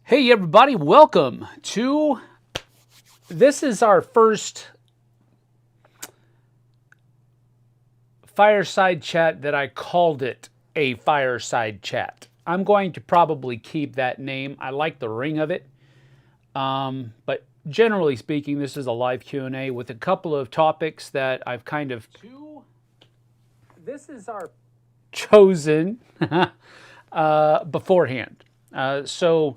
Hey everybody, welcome to, this is our first fireside chat that I called it a fireside chat. I'm going to probably keep that name. I like the ring of it. But generally speaking, this is a live Q&A with a couple of topics that I've kind of, this is our chosen beforehand. So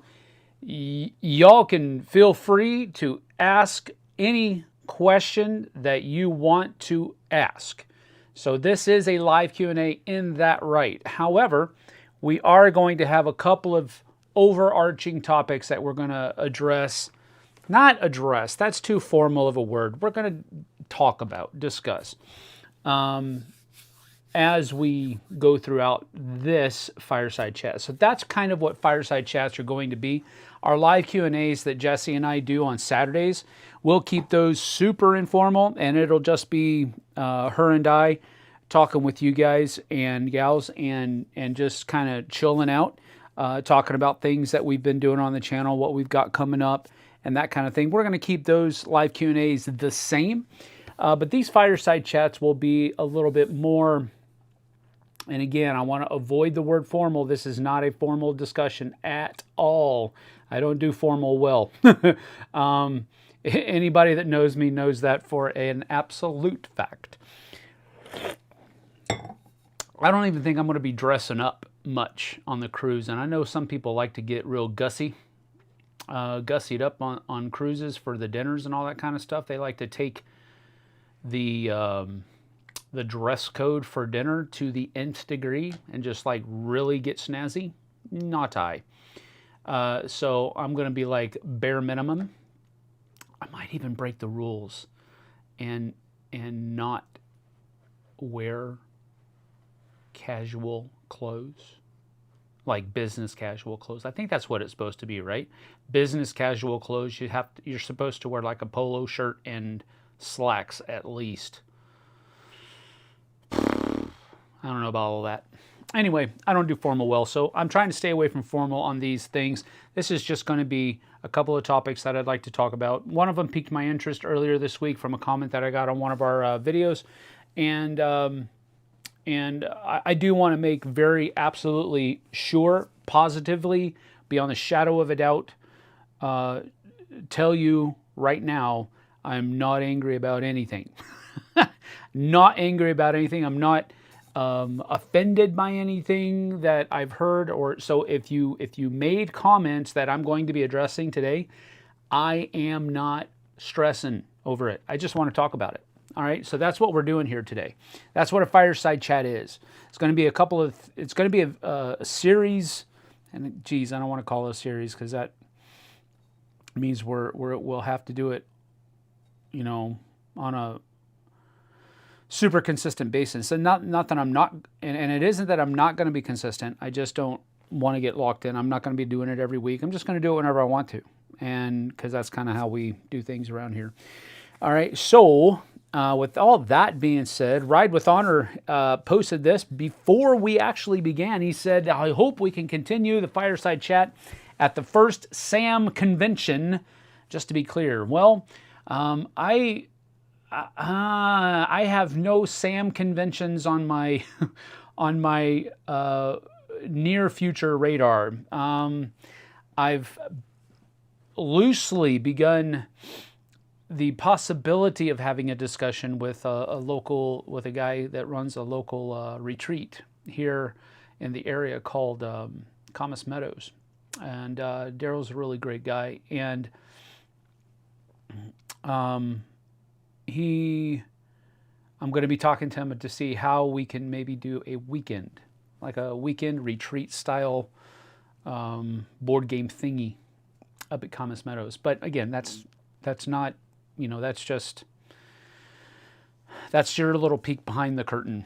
y'all can feel free to ask any question that you want to ask. So this is a live Q&A in that right. However, we are going to have a couple of overarching topics that we're going to address. Not address, that's too formal of a word. We're going to talk about, discuss, as we go throughout this fireside chat. So that's kind of what fireside chats are going to be. Our live Q&As that Jesse and I do on Saturdays, we'll keep those super informal, and it'll just be her and I talking with you guys and gals and just kind of chilling out, talking about things that we've been doing on the channel, what we've got coming up, and that kind of thing. We're going to keep those live Q&As the same, but these fireside chats will be a little bit more. And again, I want to avoid the word formal. This is not a formal discussion at all. I don't do formal well. Anybody that knows me knows that for an absolute fact. I don't even think I'm going to be dressing up much on the cruise. And I know some people like to get real gussied up on cruises for the dinners and all that kind of stuff. They like to take the dress code for dinner to the nth degree and just like really get snazzy. Not I. So I'm going to be like bare minimum. I might even break the rules and not wear casual clothes, like business casual clothes. I think that's what it's supposed to be, right? Business casual clothes. You're supposed to wear like a polo shirt and slacks at least. I don't know about all that. Anyway, I don't do formal well, so I'm trying to stay away from formal on these things. This is just going to be a couple of topics that I'd like to talk about. One of them piqued my interest earlier this week from a comment that I got on one of our videos, and I do want to make very absolutely sure, positively, beyond the shadow of a doubt, tell you right now, I'm not angry about anything. Not angry about anything. I'm not offended by anything that I've heard, or so if you made comments that I'm going to be addressing today, I am not stressing over it. I just want to talk about it. All right, so that's what we're doing here today. That's what a fireside chat is. It's going to be it's going to be a series, and geez, I don't want to call it a series because that means we'll have to do it, you know, on a super consistent basis. And not that I'm not, and it isn't that I'm not going to be consistent. I just don't want to get locked in. I'm not going to be doing it every week. I'm just going to do it whenever I want to, and because that's kind of how we do things around here. All right, so with all that being said, Ride with Honor posted this before we actually began. He said, I hope we can continue the fireside chat at the first SAM convention. Just to be clear, well, I have no SAM conventions on my on my near future radar. I've loosely begun the possibility of having a discussion with a guy that runs a local retreat here in the area called Camas Meadows, and Daryl's a really great guy, and I'm going to be talking to him to see how we can maybe do a weekend, like a weekend retreat style board game thingy up at Camas Meadows. But again, that's not, you know, that's your little peek behind the curtain,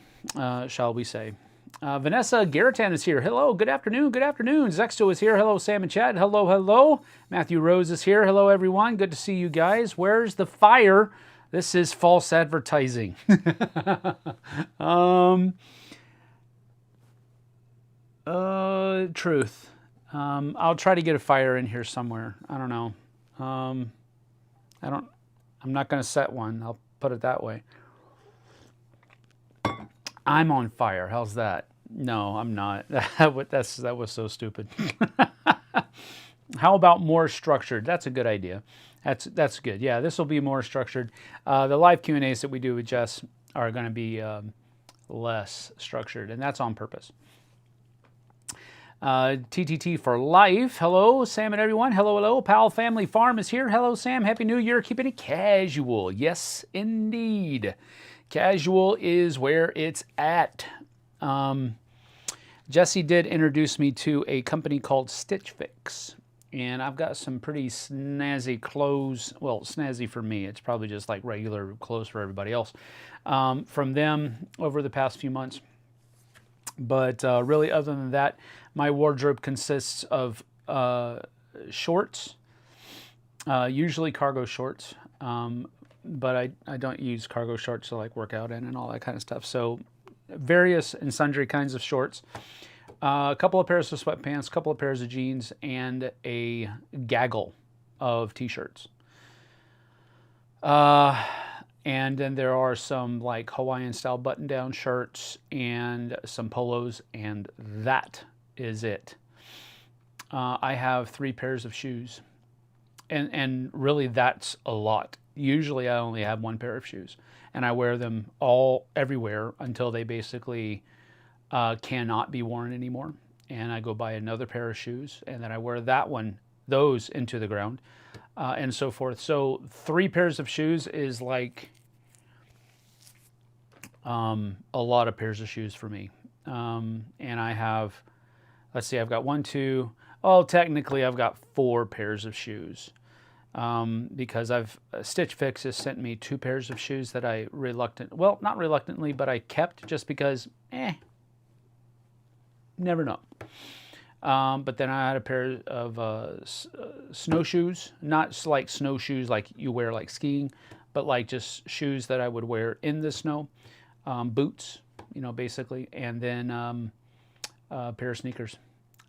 shall we say. Vanessa Garritan is here. Hello, good afternoon, good afternoon. Zexto is here. Hello, Sam and Chad. Hello, hello. Matthew Rose is here. Hello, everyone. Good to see you guys. Where's the fire? This is false advertising. Truth. I'll try to get a fire in here somewhere. I don't know. I'm not going to set one. I'll put it that way. I'm on fire. How's that? No, I'm not. That was so stupid. How about more structured? That's a good idea. That's good. Yeah, this will be more structured. The live Q&As that we do with Jess are going to be less structured, and that's on purpose. TTT for life. Hello, Sam and everyone. Hello, hello. Pal Family Farm is here. Hello, Sam. Happy New Year. Keeping it casual. Yes, indeed. Casual is where it's at. Jesse did introduce me to a company called Stitch Fix. And I've got some pretty snazzy clothes. Well, snazzy for me. It's probably just like regular clothes for everybody else. From them over the past few months. But really, other than that, my wardrobe consists of shorts, usually cargo shorts. But I don't use cargo shorts to like work out in and all that kind of stuff. So various and sundry kinds of shorts. A couple of pairs of sweatpants, a couple of pairs of jeans, and a gaggle of t-shirts. And then there are some like Hawaiian style button-down shirts and some polos, and that is it. I have 3 pairs of shoes, and really that's a lot. Usually I only have 1 pair of shoes, and I wear them all everywhere until they basically cannot be worn anymore. And I go buy another pair of shoes, and then I wear those into the ground, and so forth. So 3 pairs of shoes is like a lot of pairs of shoes for me. And I have, let's see, I've got 1, 2, oh, technically I've got 4 pairs of shoes. Because Stitch Fix has sent me 2 pairs of shoes that I not reluctantly, but I kept just because, never know. But then I had a pair of snowshoes, not like snowshoes like you wear like skiing, but like just shoes that I would wear in the snow, boots, basically, and then a pair of sneakers.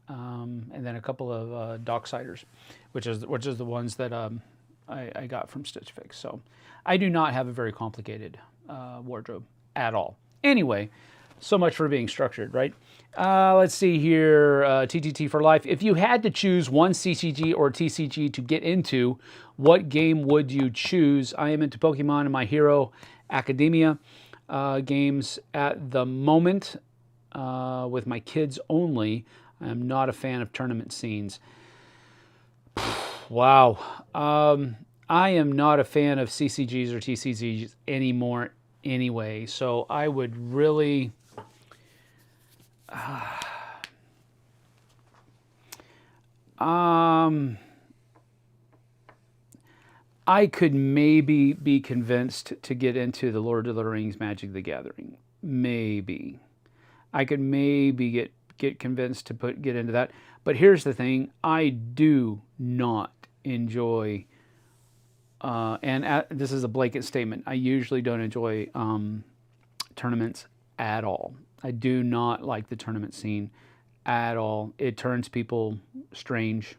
And then a couple of Docksiders, which is the ones that I got from Stitch Fix. So I do not have a very complicated wardrobe at all. Anyway, so much for being structured, right? Let's see here, TTT for life. If you had to choose one CCG or TCG to get into, what game would you choose? I am into Pokemon and My Hero Academia games at the moment with my kids only. I'm not a fan of tournament scenes. Wow. I am not a fan of CCGs or TCGs anymore anyway. So I would really... I could maybe be convinced to get into the Lord of the Rings Magic the Gathering. Maybe. I could maybe get convinced to get into that. But here's the thing, I do not enjoy, this is a blanket statement, I usually don't enjoy tournaments at all. I do not like the tournament scene at all. It turns people strange.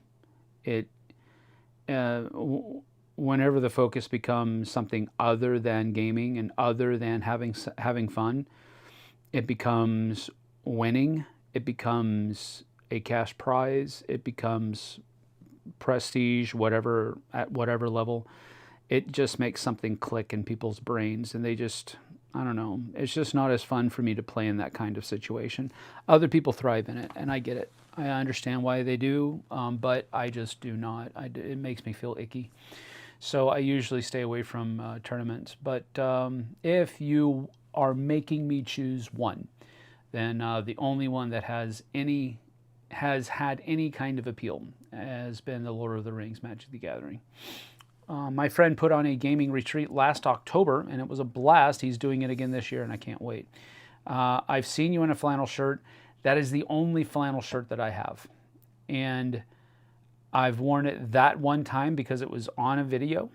Whenever the focus becomes something other than gaming and other than having fun, it becomes winning. It becomes a cash prize. It becomes prestige, whatever, at whatever level. It just makes something click in people's brains, and they just, I don't know, it's just not as fun for me to play in that kind of situation. Other people thrive in it, and I get it. I understand why they do, but I just do not. It makes me feel icky. So I usually stay away from tournaments. But if you are making me choose one, then the only one that has had any kind of appeal has been the Lord of the Rings Magic the Gathering. My friend put on a gaming retreat last October, and it was a blast. He's doing it again this year, and I can't wait. I've seen you in a flannel shirt. That is the only flannel shirt that I have. And I've worn it that one time because it was on a video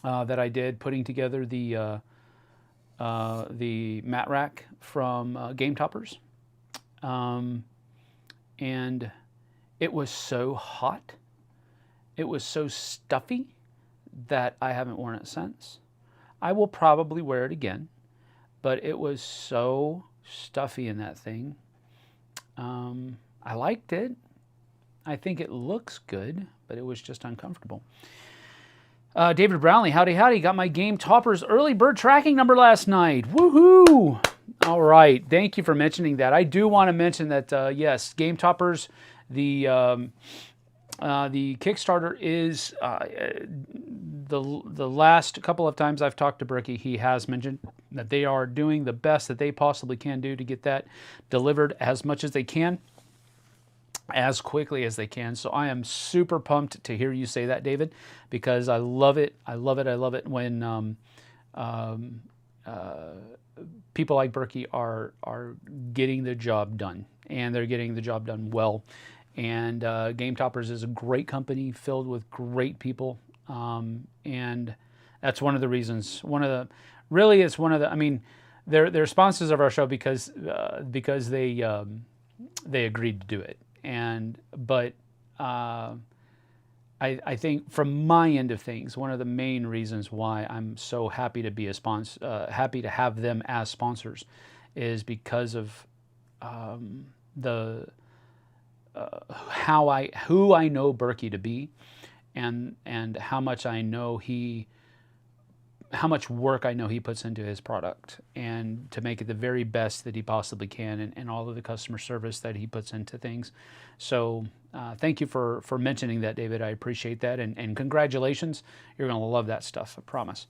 that I did putting together the mat rack from Game Toppers. And It was so hot. It was so stuffy that I haven't worn it since. I will probably wear it again, but it was so stuffy in that thing. I liked it. I think it looks good, but it was just uncomfortable. David Brownlee, howdy, howdy. Got my Game Toppers early bird tracking number last night. Woohoo! All right. Thank you for mentioning that. I do want to mention that, yes, Game Toppers, the Kickstarter is the last couple of times I've talked to Berkey, he has mentioned that they are doing the best that they possibly can do to get that delivered as much as they can, as quickly as they can. So I am super pumped to hear you say that, David, because I love it. I love it. I love it when people like Berkey are getting the job done, and they're getting the job done well. And Game Toppers is a great company filled with great people, and that's one of the reasons. I mean, they're sponsors of our show because they agreed to do it. But I think from my end of things, one of the main reasons why I'm so happy to be happy to have them as sponsors, is because of who I know Berkey to be, and how much work I know he puts into his product, and to make it the very best that he possibly can, and all of the customer service that he puts into things. So thank you for mentioning that, David. I appreciate that, and congratulations. You're going to love that stuff, I promise.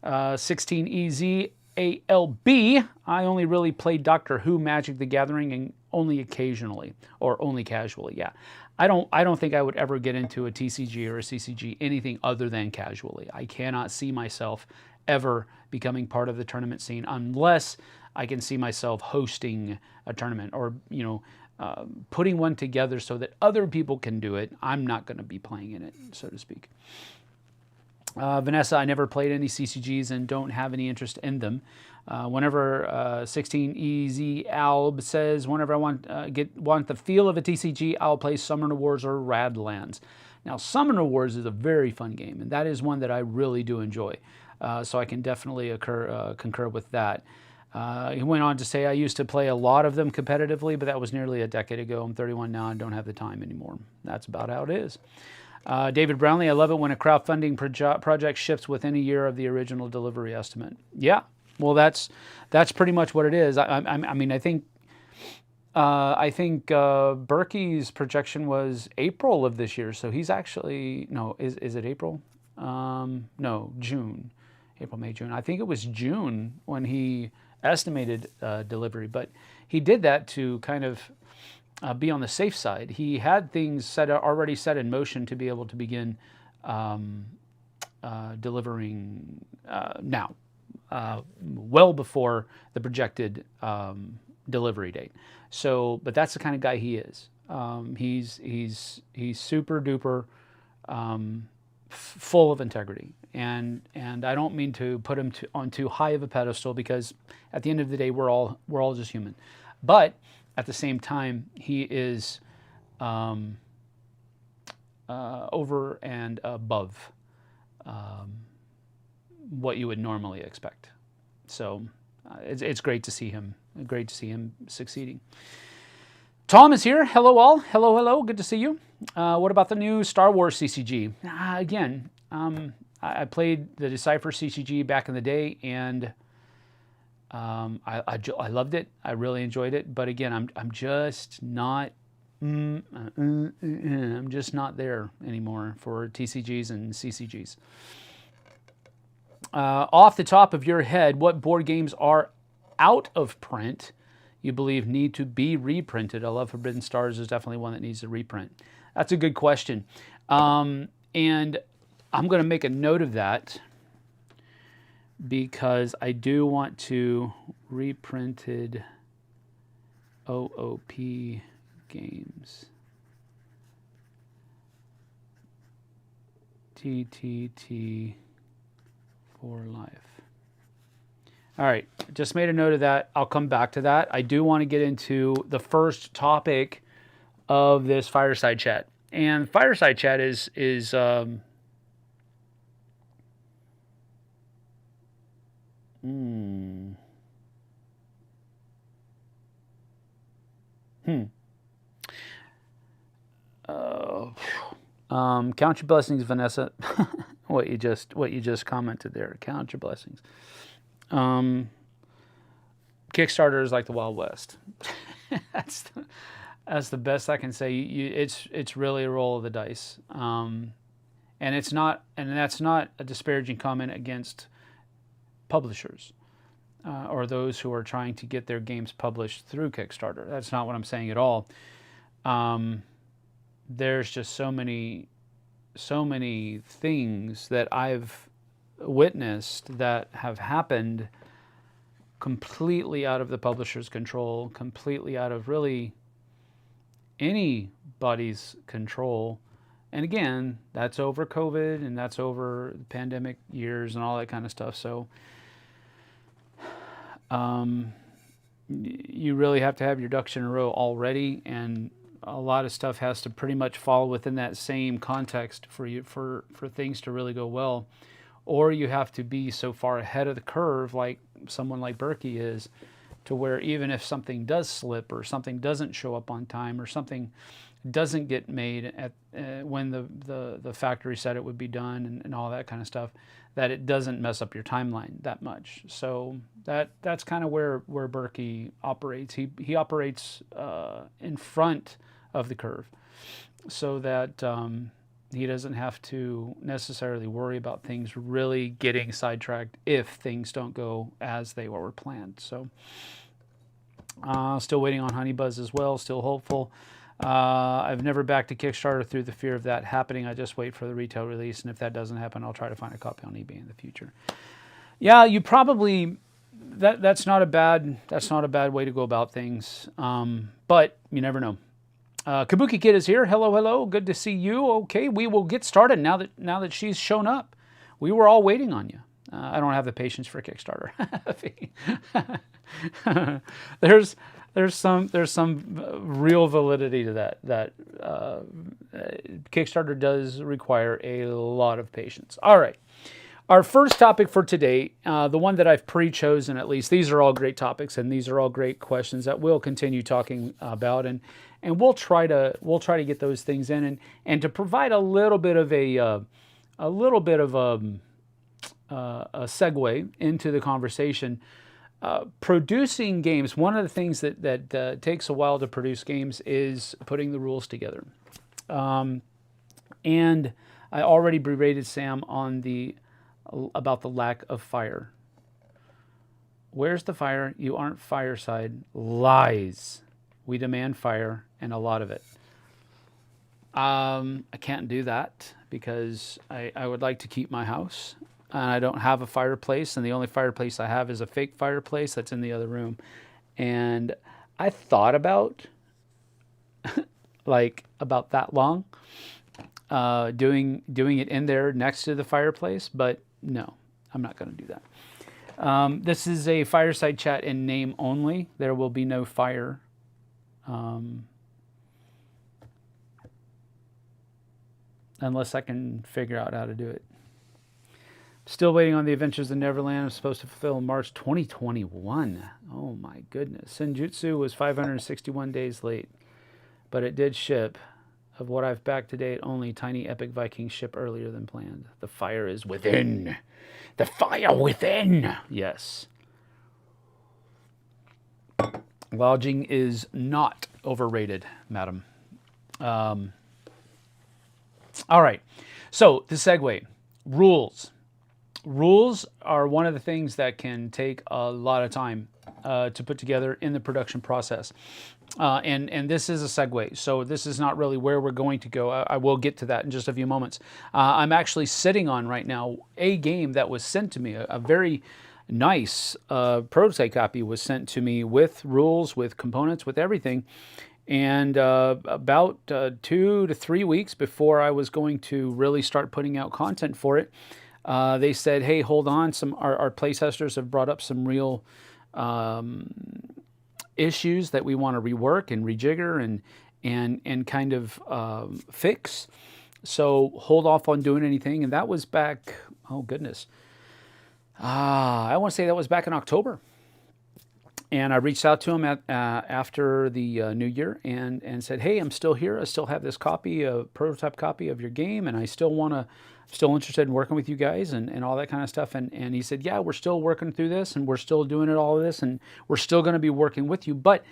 16EZ ALB, I only really played Doctor Who, Magic the Gathering, and only occasionally, or only casually, yeah. I don't think I would ever get into a TCG or a CCG, anything other than casually. I cannot see myself ever becoming part of the tournament scene unless I can see myself hosting a tournament, or, putting one together so that other people can do it. I'm not going to be playing in it, so to speak. Vanessa, I never played any CCGs and don't have any interest in them. Whenever 16EZ Alb says, whenever I want the feel of a TCG, I'll play Summoner Wars or Radlands. Now, Summoner Wars is a very fun game, and that is one that I really do enjoy. So I can definitely concur with that. He went on to say, I used to play a lot of them competitively, but that was nearly a decade ago. I'm 31 now and don't have the time anymore. That's about how it is. David Brownlee, I love it when a crowdfunding project ships within a year of the original delivery estimate. Yeah, well, that's pretty much what it is. I mean, I think Berkey's projection was April of this year, so he's actually, no, is it April? No, June. April, May, June. I think it was June when he estimated delivery, but he did that to kind of be on the safe side. He had things already set in motion to be able to begin delivering now, well before the projected delivery date. So, but that's the kind of guy he is. He's super duper full of integrity, and I don't mean to put him on too high of a pedestal, because at the end of the day, we're all just human, but at the same time, he is over and above what you would normally expect. So it's great to see him. Great to see him succeeding. Tom is here. Hello all. Hello, hello. Good to see you. What about the new Star Wars CCG? Again, I played the Decipher CCG back in the day, and I loved it. I really enjoyed it. But again, I'm just not I'm just not there anymore for TCGs and CCGs. Off the top of your head, what board games are out of print you believe need to be reprinted? I love Forbidden Stars is definitely one that needs a reprint. That's a good question. And I'm going to make a note of that, because I do want to reprinted OOP games. TTT for life. All right, just made a note of that. I'll come back to that. I do want to get into the first topic of this Fireside chat. And Fireside chat is count your blessings, Vanessa. what you just commented there. Count your blessings. Kickstarter is like the Wild West. that's the best I can say. It's really a roll of the dice. And that's not a disparaging comment against publishers or those who are trying to get their games published through Kickstarter. That's not what I'm saying at all. There's just so many things that I've witnessed that have happened completely out of the publisher's control, completely out of really anybody's control. And again, that's over COVID and that's over the pandemic years and all that kind of stuff. So you really have to have your ducks in a row already, and a lot of stuff has to pretty much fall within that same context for things to really go well. Or you have to be so far ahead of the curve, like someone like Berkey is, to where even if something does slip or something doesn't show up on time or something doesn't get made at when the factory said it would be done and all that kind of stuff, that it doesn't mess up your timeline that much. So that's kind of where Berkey operates. He operates in front of the curve, so that he doesn't have to necessarily worry about things really getting sidetracked if things don't go as they were planned. So still waiting on Honey Buzz as well, still hopeful. I've never backed a Kickstarter through the fear of that happening. I just wait for the retail release, and if that doesn't happen, I'll try to find a copy on eBay in the future. Yeah, you probably that's not a bad way to go about things. But you never know. Kabuki Kid is here. Hello. Good to see you. Okay, we will get started now that she's shown up. We were all waiting on you. I don't have the patience for Kickstarter. There's some real validity to that. Kickstarter does require a lot of patience. All right. Our first topic for today, the one that I've pre-chosen at least, these are all great topics and these are all great questions that we'll continue talking about, and we'll try to get those things in and to provide a little bit of a segue into the conversation. Producing games, one of the things that takes a while to produce games is putting the rules together. And I already berated Sam about the lack of fire. Where's the fire? You aren't Fireside. Lies. We demand fire, and a lot of it. I can't do that because I would like to keep my house. And I don't have a fireplace, and the only fireplace I have is a fake fireplace that's in the other room. And I thought about, about that long, doing it in there next to the fireplace, but no, I'm not going to do that. This is a Fireside chat in name only. There will be no fire. Unless I can figure out how to do it. Still waiting on the Adventures of Neverland. I'm supposed to fulfill in March 2021. Oh my goodness. Senjutsu was 561 days late, but it did ship. Of what I've backed to date, only Tiny Epic Vikings ship earlier than planned. The fire is within. The fire within. Yes. Lodging is not overrated, madam. All right. So the segue. Rules. Rules are one of the things that can take a lot of time to put together in the production process. And this is a segue, so this is not really where we're going to go. I will get to that in just a few moments. I'm actually sitting on right now a game that was sent to me, a very nice prototype copy was sent to me with rules, with components, with everything. And about 2 to 3 weeks before I was going to really start putting out content for it, they said, hey, hold on, our playtesters have brought up some real issues that we want to rework and rejigger, and kind of fix. So hold off on doing anything. And that was back, oh goodness, I want to say that was back in October. And I reached out to him after the new year and said, hey, I'm still here. I still have this copy, a prototype copy of your game, and I still interested in working with you guys and all that kind of stuff. And he said, yeah, we're still working through this, and we're still doing all of this, and we're still going to be working with you. But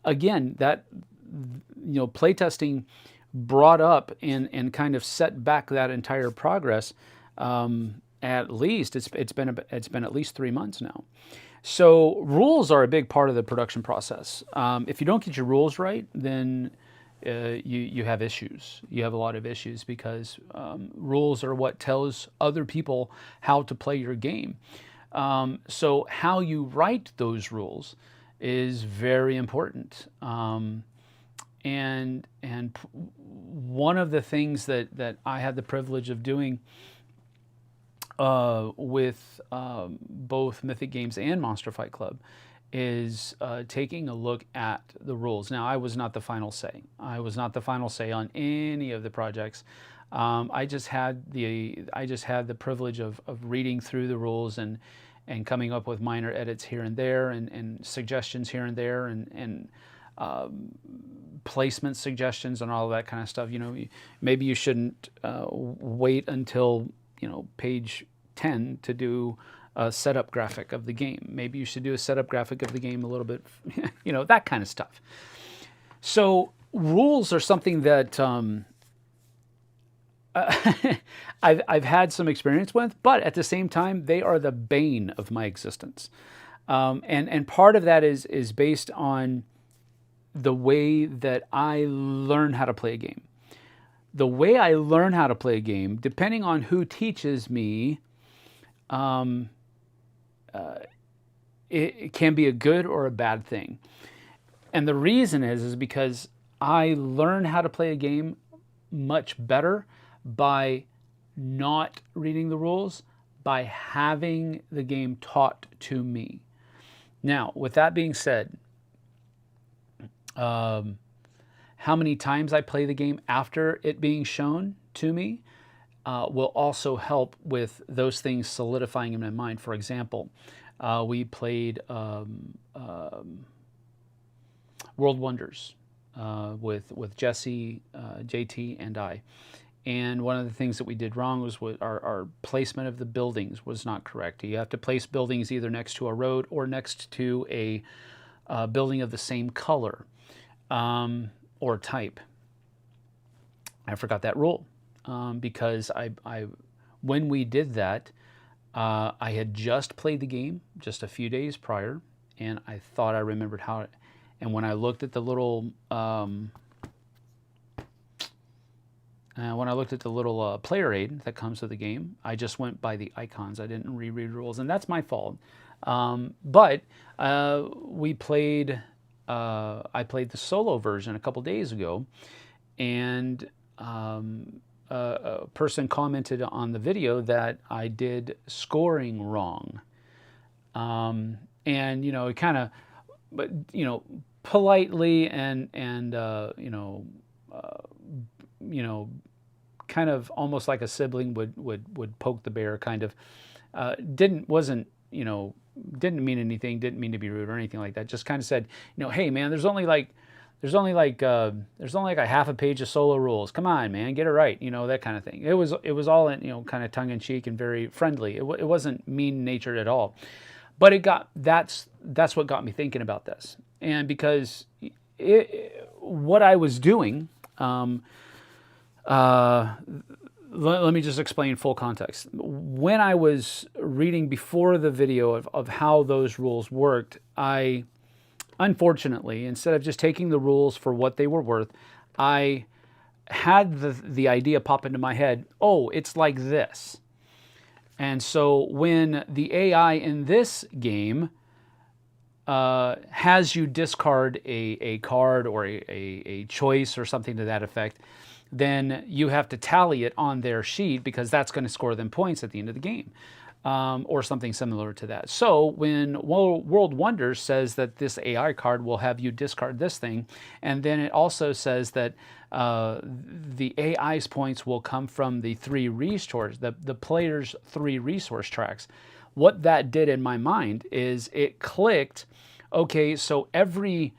again, that, playtesting brought up and kind of set back that entire progress. At least it's been at least 3 months now. So rules are a big part of the production process. If you don't get your rules right, then you have issues. You have a lot of issues because rules are what tells other people how to play your game. So how you write those rules is very important. And one of the things that I had the privilege of doing with both Mythic Games and Monster Fight Club is taking a look at the rules. Now, I was not the final say. I was not the final say on any of the projects. I just had the privilege of reading through the rules and coming up with minor edits here and there and suggestions here and there and placement suggestions and all of that kind of stuff. Maybe you shouldn't wait until page 10 to do a setup graphic of the game. Maybe you should do a setup graphic of the game a little bit, that kind of stuff. So rules are something that I've had some experience with, but at the same time, they are the bane of my existence. And part of that is based on the way that I learn how to play a game. The way I learn how to play a game, depending on who teaches me, it can be a good or a bad thing. And the reason is because I learn how to play a game much better by not reading the rules, by having the game taught to me. Now, with that being said, how many times I play the game after it being shown to me will also help with those things solidifying in my mind. For example, we played World Wonders with Jesse, JT, and I. And one of the things that we did wrong was our placement of the buildings was not correct. You have to place buildings either next to a road or next to a building of the same color or type. I forgot that rule because when we did that, I had just played the game just a few days prior, and I thought I remembered how it. And when I looked at the little player aid that comes with the game, I just went by the icons. I didn't reread rules, and that's my fault. But we played. I played the solo version a couple days ago, and a person commented on the video that I did scoring wrong. And it kind of, but politely and kind of almost like a sibling would poke the bear, kind of didn't mean anything, didn't mean to be rude or anything like that. Just kind of said, hey man, there's only like a half a page of solo rules. Come on, man, get it right. That kind of thing. It was all in, kind of tongue in cheek and very friendly. It wasn't mean natured at all. But that's what got me thinking about this. And because what I was doing, let me just explain full context. When I was reading before the video of how those rules worked, I, unfortunately, instead of just taking the rules for what they were worth, I had the idea pop into my head, oh, it's like this. And so when the AI in this game has you discard a card or a choice or something to that effect, then you have to tally it on their sheet because that's going to score them points at the end of the game. or something similar to that. So when World Wonders says that this AI card will have you discard this thing, and then it also says that the AI's points will come from the the player's 3 resource tracks. What that did in my mind is it clicked, okay, so every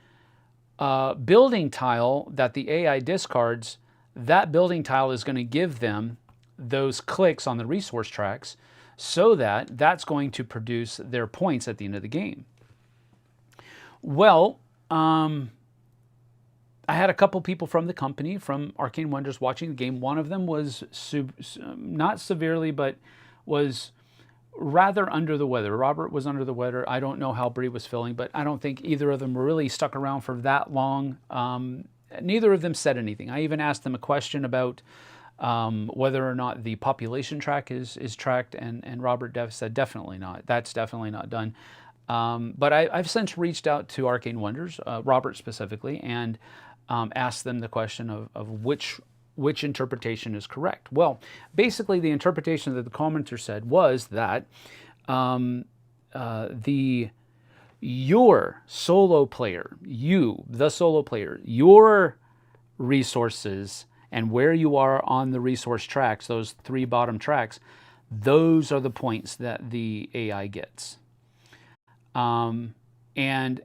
building tile that the AI discards, that building tile is going to give them those clicks on the resource tracks, so that that's going to produce their points at the end of the game. Well, I had a couple people from the company, from Arcane Wonders, watching the game. One of them was not severely, but was rather under the weather. Robert was under the weather. I don't know how Bree was feeling, but I don't think either of them really stuck around for that long. Neither of them said anything. I even asked them a question about whether or not the population track is tracked, and Robert said definitely not. That's definitely not done. But I've since reached out to Arcane Wonders, Robert specifically, and asked them the question of which interpretation is correct. Well, basically the interpretation that the commenter said was that your solo player, the solo player, your resources and where you are on the resource tracks, those 3 bottom tracks, those are the points that the AI gets. And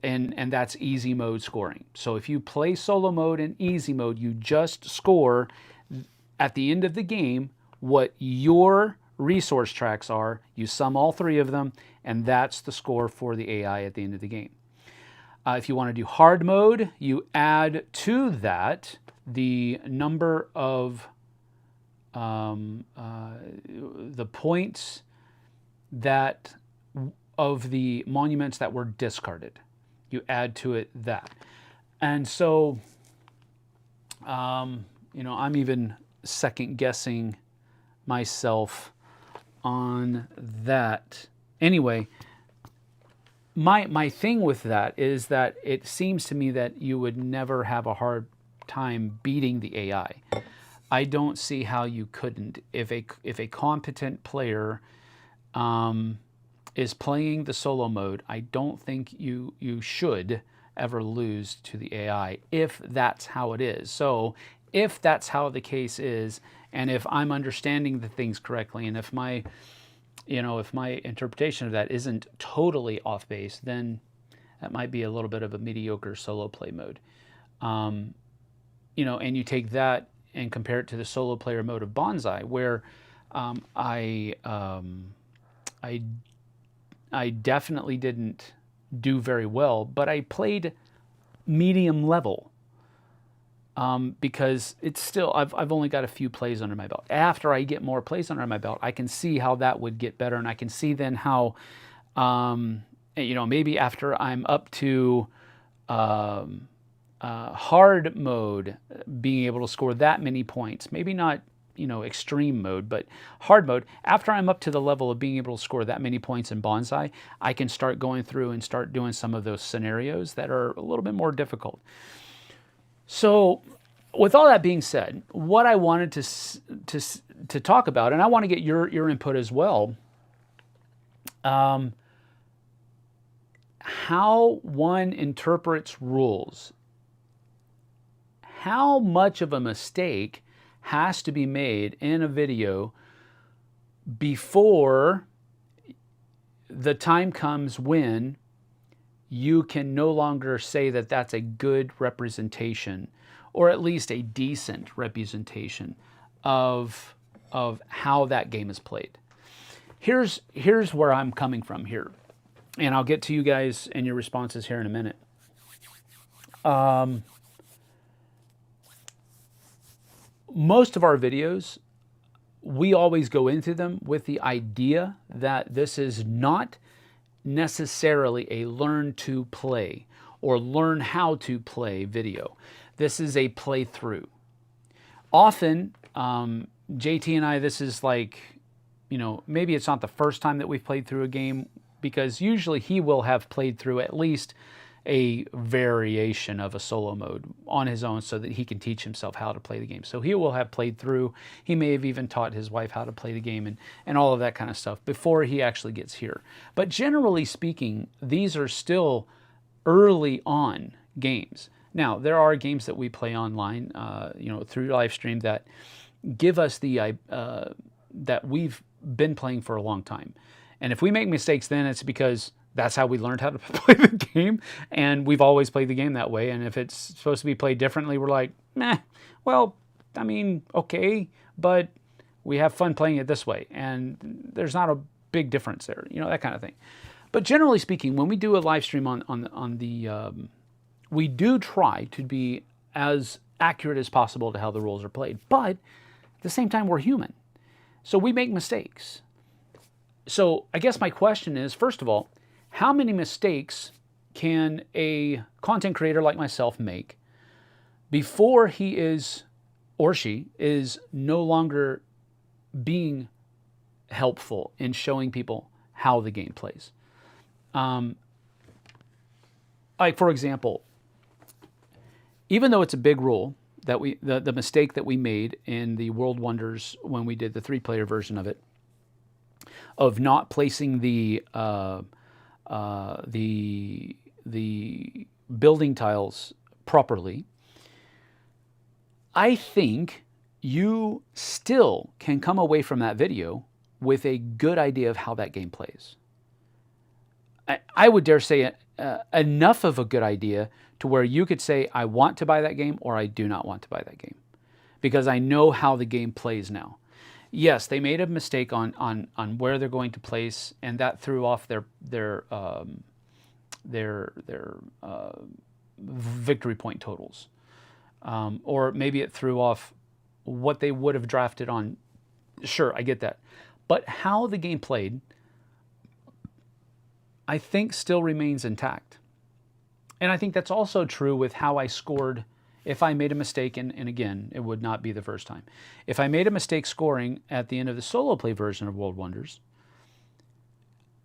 that's easy mode scoring. So if you play solo mode and easy mode, you just score at the end of the game what your resource tracks are. You sum all 3 of them, and that's the score for the AI at the end of the game. If you want to do hard mode, you add to that the number of the points that of the monuments that were discarded. You add to it that. And so, you know, I'm even second guessing myself on that. Anyway, my thing with that is that it seems to me that you would never have a hard time beating the AI. I don't see how you couldn't. If a competent player is playing the solo mode, I don't think you should ever lose to the AI if that's how it is. So if that's how the case is, and if I'm understanding the things correctly, and if my interpretation of that isn't totally off base, then that might be a little bit of a mediocre solo play mode. And you take that and compare it to the solo player mode of Bonsai, where I definitely didn't do very well, but I played medium level because it's still, I've only got a few plays under my belt. After I get more plays under my belt, I can see how that would get better, and I can see then how, maybe after I'm up to hard mode, being able to score that many points, maybe not extreme mode, but hard mode, after I'm up to the level of being able to score that many points in Bonsai, I can start going through and start doing some of those scenarios that are a little bit more difficult. So with all that being said, what I wanted to talk about, and I want to get your input as well, how one interprets rules. How much of a mistake has to be made in a video before the time comes when you can no longer say that that's a good representation, or at least a decent representation of how that game is played. Here's where I'm coming from here, and I'll get to you guys and your responses here in a minute. Most of our videos, we always go into them with the idea that this is not necessarily a learn to play or learn how to play video. This is a playthrough. Often, JT and I, this is like, maybe it's not the first time that we've played through a game, because usually he will have played through at least a variation of a solo mode on his own so that he can teach himself how to play the game. So he will have played through. He may have even taught his wife how to play the game and all of that kind of stuff before he actually gets here. But generally speaking, these are still early on games. Now, there are games that we play online, through live stream that give us the that we've been playing for a long time. And if we make mistakes, then it's because that's how we learned how to play the game, and we've always played the game that way. And if it's supposed to be played differently, we're like, well, I mean, okay, but we have fun playing it this way, and there's not a big difference there, that kind of thing. But generally speaking, when we do a live stream on the, we do try to be as accurate as possible to how the rules are played. But at the same time, we're human, so we make mistakes. So I guess my question is, first of all, how many mistakes can a content creator like myself make before he is, or she is, no longer being helpful in showing people how the game plays? Like, for example, even though it's a big rule that the mistake that we made in the World Wonders when we did the 3-player version of it, of not placing the building tiles properly, I think you still can come away from that video with a good idea of how that game plays. I would dare say enough of a good idea to where you could say, I want to buy that game or I do not want to buy that game, because I know how the game plays now. Yes, they made a mistake on where they're going to place, and that threw off their victory point totals, or maybe it threw off what they would have drafted on. Sure, I get that, but how the game played, I think, still remains intact, and I think that's also true with how I scored. If I made a mistake, and again, it would not be the first time. If I made a mistake scoring at the end of the solo play version of World Wonders,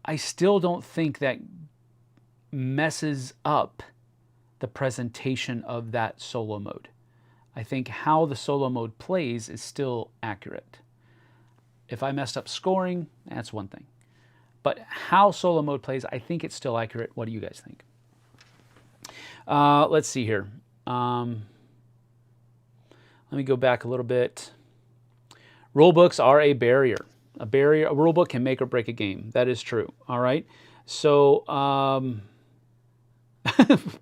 I still don't think that messes up the presentation of that solo mode. I think how the solo mode plays is still accurate. If I messed up scoring, that's one thing. But how solo mode plays, I think it's still accurate. What do you guys think? Let's see here. Let me go back a little bit. Rulebooks are a barrier. A rulebook can make or break a game. That is true. All right. So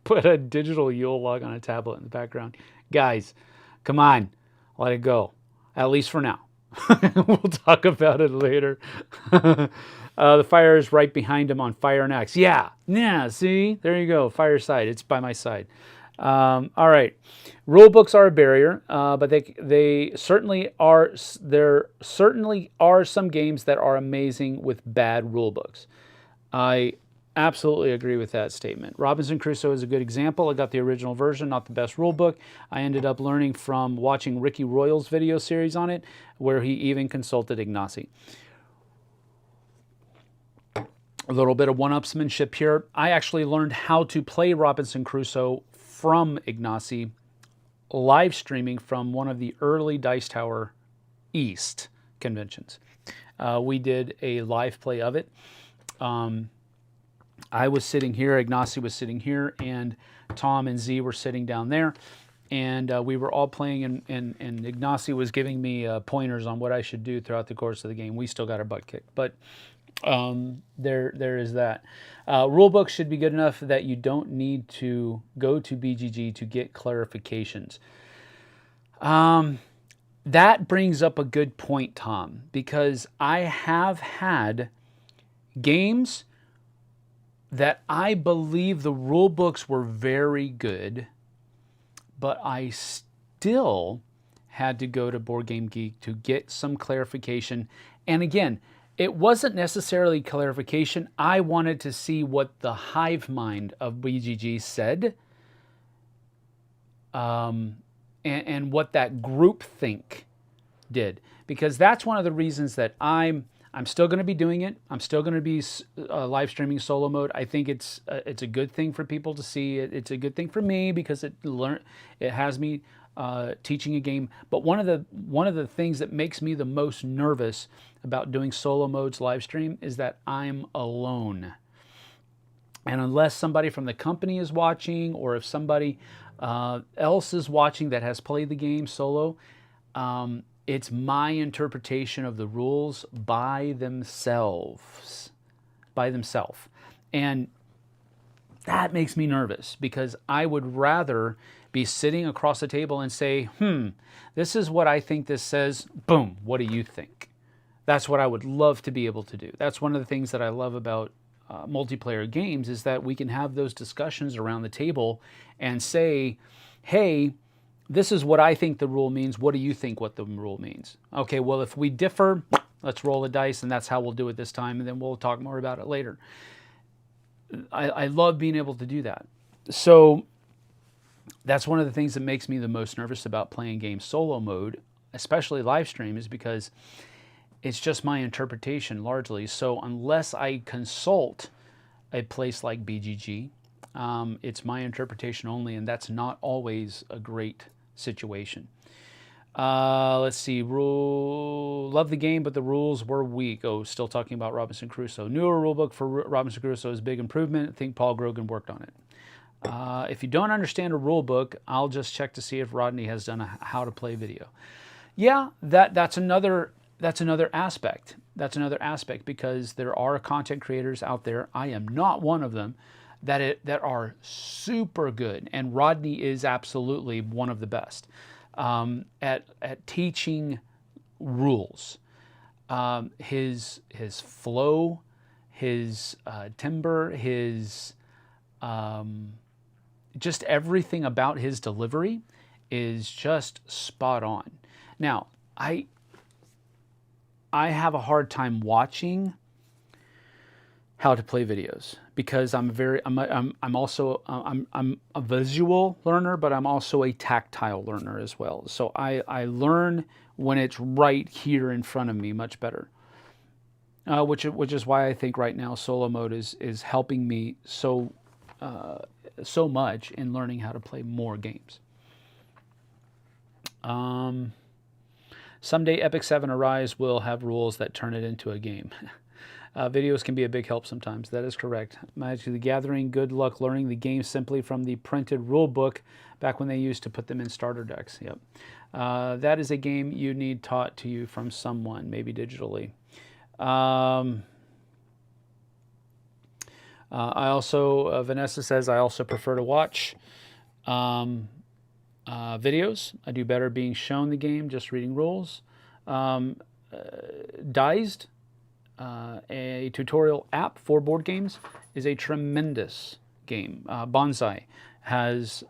put a digital Yule log on a tablet in the background. Guys, come on. Let it go. At least for now. We'll talk about it later. The fire is right behind him on Fire and Axe. Yeah. See? There you go. Fireside. It's by my side. All right. Rule books are a barrier, but they certainly are. There certainly are some games that are amazing with bad rule books. I absolutely agree with that statement. Robinson Crusoe is a good example. I got the original version, not the best rule book. I ended up learning from watching Ricky Royal's video series on it, where he even consulted Ignacy. A little bit of one-upsmanship here. I actually learned how to play Robinson Crusoe from Ignacy, live streaming from one of the early Dice Tower East conventions. We did a live play of it. I was sitting here, Ignacy was sitting here, and Tom and Z were sitting down there. And we were all playing, and Ignacy was giving me pointers on what I should do throughout the course of the game. We still got our butt kicked, but there is that. Rulebooks should be good enough that you don't need to go to BGG to get clarifications. That brings up a good point, Tom, because I have had games that I believe the rulebooks were very good, but I still had to go to Board Game Geek to get some clarification. And again, it wasn't necessarily clarification. I wanted to see what the hive mind of BGG said, and what that group think did. Because that's one of the reasons that I'm I'm still going to be doing it. I'm still going to be live streaming solo mode. I think it's a good thing for people to see. It's a good thing for me because it has me teaching a game. But one of the things that makes me the most nervous about doing solo modes live stream is that I'm alone. And unless somebody from the company is watching, or if somebody else is watching that has played the game solo, it's my interpretation of the rules by themselves. And that makes me nervous because I would rather be sitting across the table and say, this is what I think this says. Boom, what do you think? That's what I would love to be able to do. That's one of the things that I love about multiplayer games, is that we can have those discussions around the table and say, hey, this is what I think the rule means. What do you think what the rule means? Okay, well, if we differ, let's roll the dice, and that's how we'll do it this time, and then we'll talk more about it later. I love being able to do that. So that's one of the things that makes me the most nervous about playing games solo mode, especially live stream, is because it's just my interpretation largely. So unless I consult a place like BGG, it's my interpretation only, and that's not always a great situation. Let's see. Love the game, but the rules were weak. Oh, still talking about Robinson Crusoe. Newer rulebook for Robinson Crusoe is a big improvement. I think Paul Grogan worked on it. If you don't understand a rulebook, I'll just check to see if Rodney has done a how to play video. Yeah, that's another aspect. That's another aspect, because there are content creators out there, I am not one of them, that are super good, and Rodney is absolutely one of the best at teaching rules. His flow, his timbre, his just everything about his delivery is just spot on. Now, I have a hard time watching how to play videos because I'm also a visual learner, but I'm also a tactile learner as well. So I learn when it's right here in front of me much better. Which is why I think right now solo mode is helping me so much in learning how to play more games. Someday Epic 7 Arise will have rules that turn it into a game. Videos can be a big help sometimes. That is correct. Magic the Gathering, good luck learning the game simply from the printed rule book back when they used to put them in starter decks. Yep. That is a game you need taught to you from someone, maybe digitally. I also, Vanessa says, I also prefer to watch videos. I do better being shown the game, just reading rules. Dized, a tutorial app for board games, is a tremendous game. Bonsai has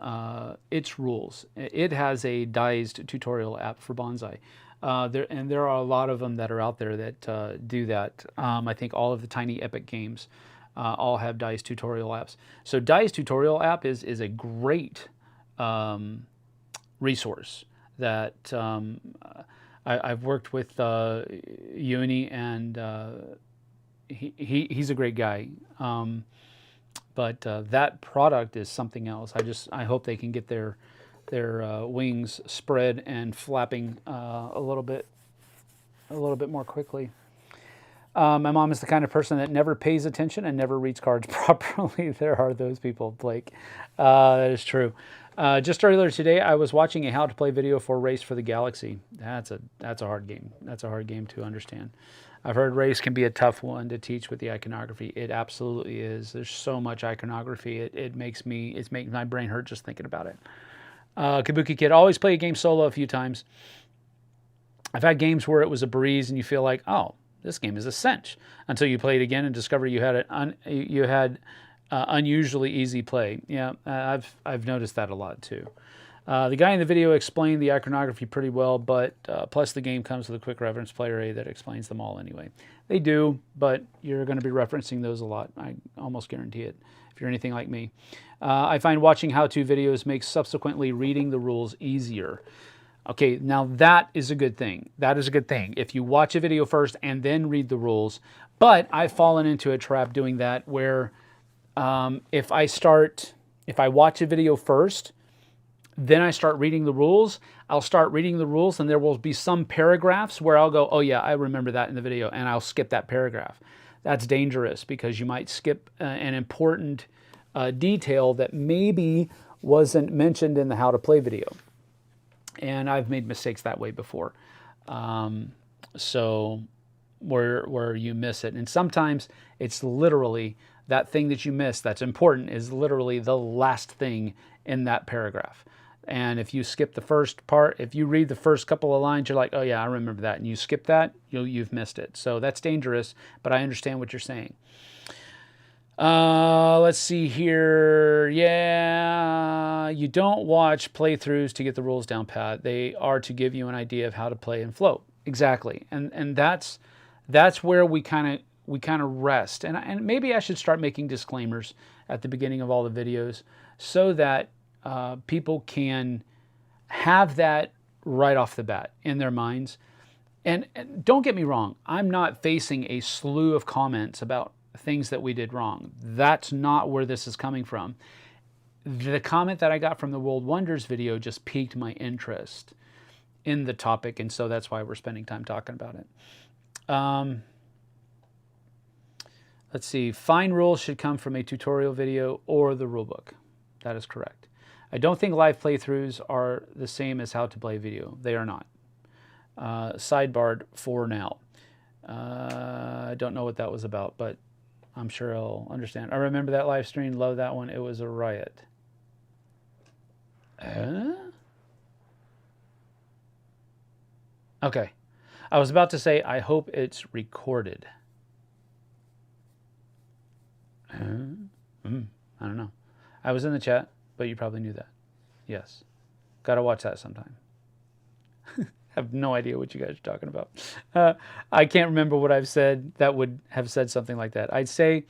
its rules. It has a Dized tutorial app for Bonsai. There are a lot of them that are out there that do that. I think all of the Tiny Epic games all have Dized tutorial apps. So Dized tutorial app is a great resource that I've worked with Uni, and he's a great guy. But that product is something else. I hope they can get their wings spread and flapping a little bit more quickly. My mom is the kind of person that never pays attention and never reads cards properly. There are those people, Blake. That is true. Just earlier today, I was watching a how to play video for Race for the Galaxy. That's a hard game. That's a hard game to understand. I've heard Race can be a tough one to teach with the iconography. It absolutely is. There's so much iconography. It makes my brain hurt just thinking about it. Kabuki Kid, always play a game solo a few times. I've had games where it was a breeze and you feel like, oh, this game is a cinch, until you play it again and discover you had unusually easy play. Yeah, I've noticed that a lot too. The guy in the video explained the iconography pretty well, but plus the game comes with a quick reference player aid that explains them all anyway. They do, but you're going to be referencing those a lot. I almost guarantee it, if you're anything like me. I find watching how-to videos makes subsequently reading the rules easier. Okay, now that is a good thing. That is a good thing. If you watch a video first and then read the rules. But I've fallen into a trap doing that where if I watch a video first, then I start reading the rules, I'll start reading the rules and there will be some paragraphs where I'll go, oh yeah, I remember that in the video, and I'll skip that paragraph. That's dangerous because you might skip an important detail that maybe wasn't mentioned in the how to play video. And I've made mistakes that way before. So where you miss it. And sometimes it's literally that thing that you miss that's important is literally the last thing in that paragraph. And if you skip the first part, if you read the first couple of lines, you're like, oh yeah, I remember that. And you skip that, you've missed it. So that's dangerous, but I understand what you're saying. Let's see here. Yeah, you don't watch playthroughs to get the rules down pat. They are to give you an idea of how to play and flow. Exactly. And that's where we kind of rest. And maybe I should start making disclaimers at the beginning of all the videos so that people can have that right off the bat in their minds. And don't get me wrong, I'm not facing a slew of comments about things that we did wrong. That's not where this is coming from. The comment that I got from the World Wonders video just piqued my interest in the topic, and so that's why we're spending time talking about it. Let's see. Fine rules should come from a tutorial video or the rulebook. That is correct. I don't think live playthroughs are the same as how to play video. They are not. Sidebarred for now. I don't know what that was about, but I'm sure I'll understand. I remember that live stream. Love that one. It was a riot. Okay. I was about to say, I hope it's recorded. I don't know. I was in the chat, but you probably knew that. Yes. Got to watch that sometime. I have no idea what you guys are talking about. I can't remember what I've said that would have said something like that. I'd say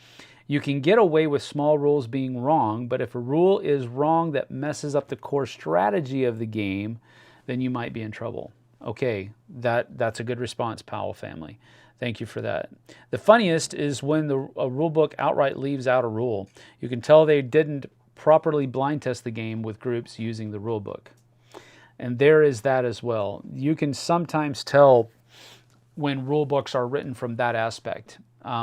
you can get away with small rules being wrong, but if a rule is wrong that messes up the core strategy of the game, then you might be in trouble. Okay, that's a good response, Powell family. Thank you for that. The funniest is when a rule book outright leaves out a rule. You can tell they didn't properly blind test the game with groups using the rule book. And there is that as well. You can sometimes tell when rule books are written from that aspect.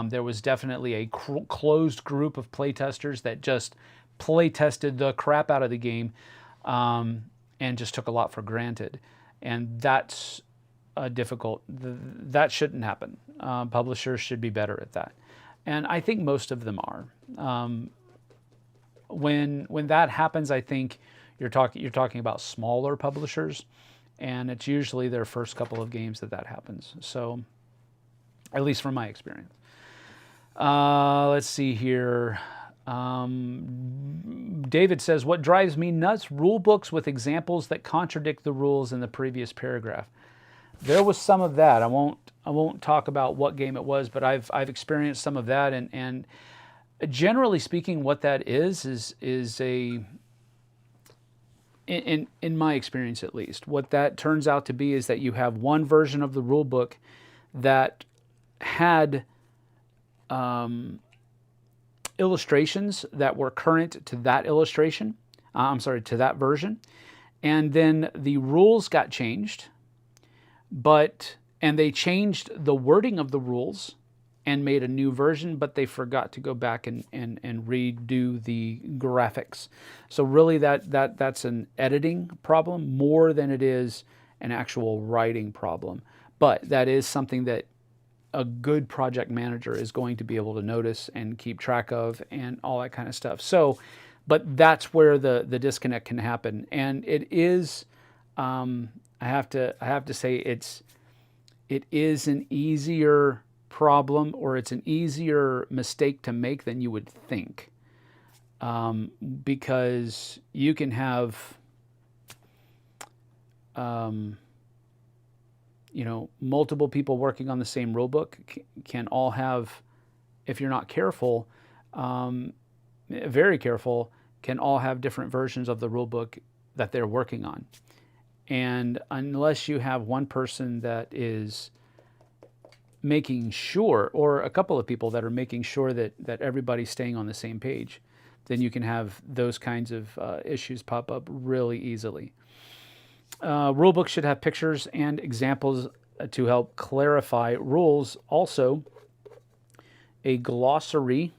There was definitely a closed group of playtesters that just play tested the crap out of the game and just took a lot for granted. And that's difficult. That shouldn't happen. Publishers should be better at that. And I think most of them are. When that happens, I think you're talking about smaller publishers, and it's usually their first couple of games that happens. So, at least from my experience. Let's see here. David says, what drives me nuts? Rule books with examples that contradict the rules in the previous paragraph. There was some of that. I won't talk about what game it was, but I've experienced some of that, and generally speaking, what that is a in my experience at least, what that turns out to be is that you have one version of the rule book that had illustrations that were current to that illustration. To that version, and then the rules got changed, and they changed the wording of the rules and made a new version, but they forgot to go back and redo the graphics. So really that's an editing problem more than it is an actual writing problem. But that is something that a good project manager is going to be able to notice and keep track of and all that kind of stuff. So, but that's where the disconnect can happen. And it is, I have to say it is an easier problem, or it's an easier mistake to make than you would think, because you can have multiple people working on the same rule book can all have, if you're not careful, very careful, can all have different versions of the rule book that they're working on. And unless you have one person that is making sure, or a couple of people that are making sure that everybody's staying on the same page, then you can have those kinds of issues pop up really easily. Rulebook should have pictures and examples to help clarify rules. Also, a glossary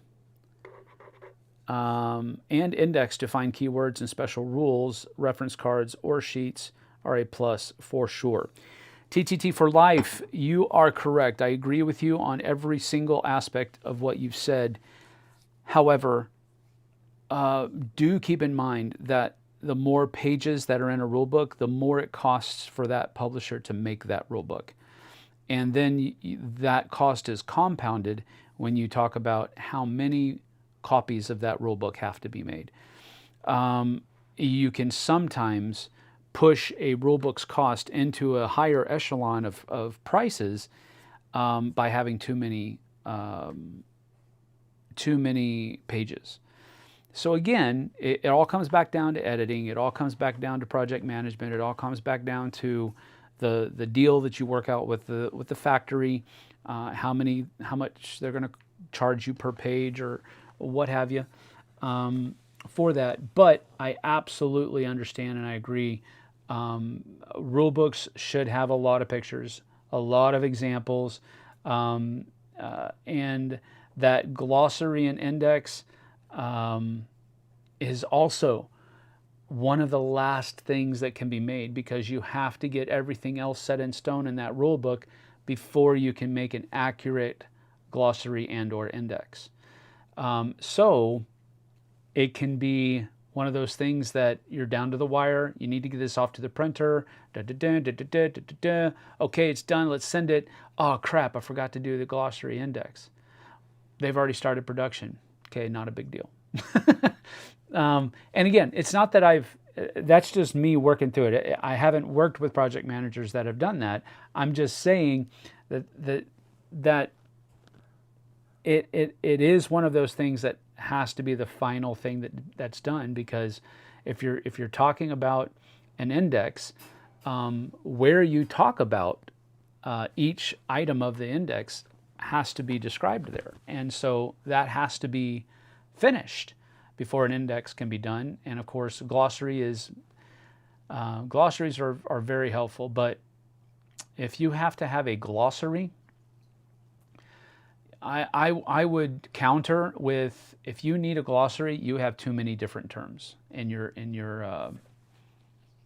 and index to find keywords and special rules, reference cards, or sheets are a plus for sure. TTT for life, you are correct. I agree with you on every single aspect of what you've said. However, do keep in mind that the more pages that are in a rulebook, the more it costs for that publisher to make that rulebook. And then that cost is compounded when you talk about how many copies of that rulebook have to be made. You can sometimes push a rulebook's cost into a higher echelon of prices by having too many pages. So again, it all comes back down to editing. It all comes back down to project management. It all comes back down to the deal that you work out with the factory, how much they're going to charge you per page or what have you for that. But I absolutely understand and I agree. Rule books should have a lot of pictures, a lot of examples, and that glossary and index is also one of the last things that can be made, because you have to get everything else set in stone in that rule book before you can make an accurate glossary and or index. So it can be one of those things that you're down to the wire. You need to get this off to the printer. Okay, it's done. Let's send it. Oh, crap, I forgot to do the glossary index. They've already started production. Okay, not a big deal. And again, it's not that that's just me working through it. I haven't worked with project managers that have done that. I'm just saying that it is one of those things that has to be the final thing that's done, because if you're talking about an index, where you talk about each item of the index has to be described there, and so that has to be finished before an index can be done. And of course, glossaries are very helpful, but if you have to have a glossary, I would counter with, if you need a glossary, you have too many different terms in your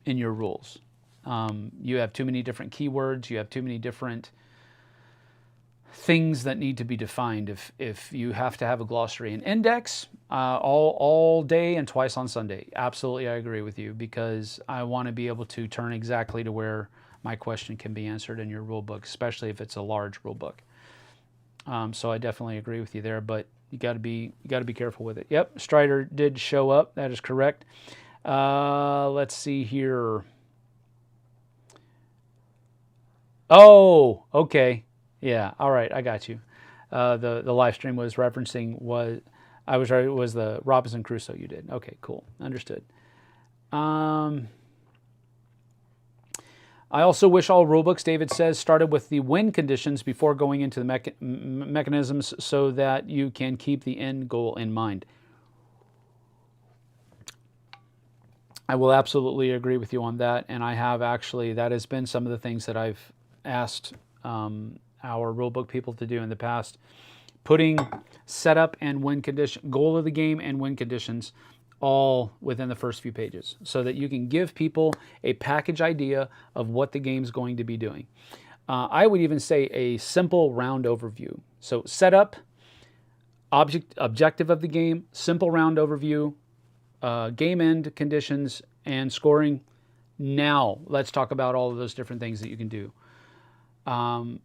rules. You have too many different keywords. You have too many different things that need to be defined. If you have to have a glossary and index all day and twice on Sunday, absolutely, I agree with you, because I want to be able to turn exactly to where my question can be answered in your rule book, especially if it's a large rule book. So I definitely agree with you there, but you got to be careful with it. Yep, Strider did show up. That is correct. Let's see here. Oh, okay. Yeah, all right, I got you. The live stream was referencing was the Robinson Crusoe you did. Okay, cool, understood. I also wish all rulebooks, David says, started with the win conditions before going into the mechanisms, so that you can keep the end goal in mind. I will absolutely agree with you on that, and I have actually, that has been some of the things that I've asked our rulebook people to do in the past, putting setup and win condition, goal of the game and win conditions all within the first few pages, so that you can give people a package idea of what the game's going to be doing. I would even say a simple round overview. So setup, objective of the game, simple round overview, game end conditions, and scoring. Now let's talk about all of those different things that you can do. I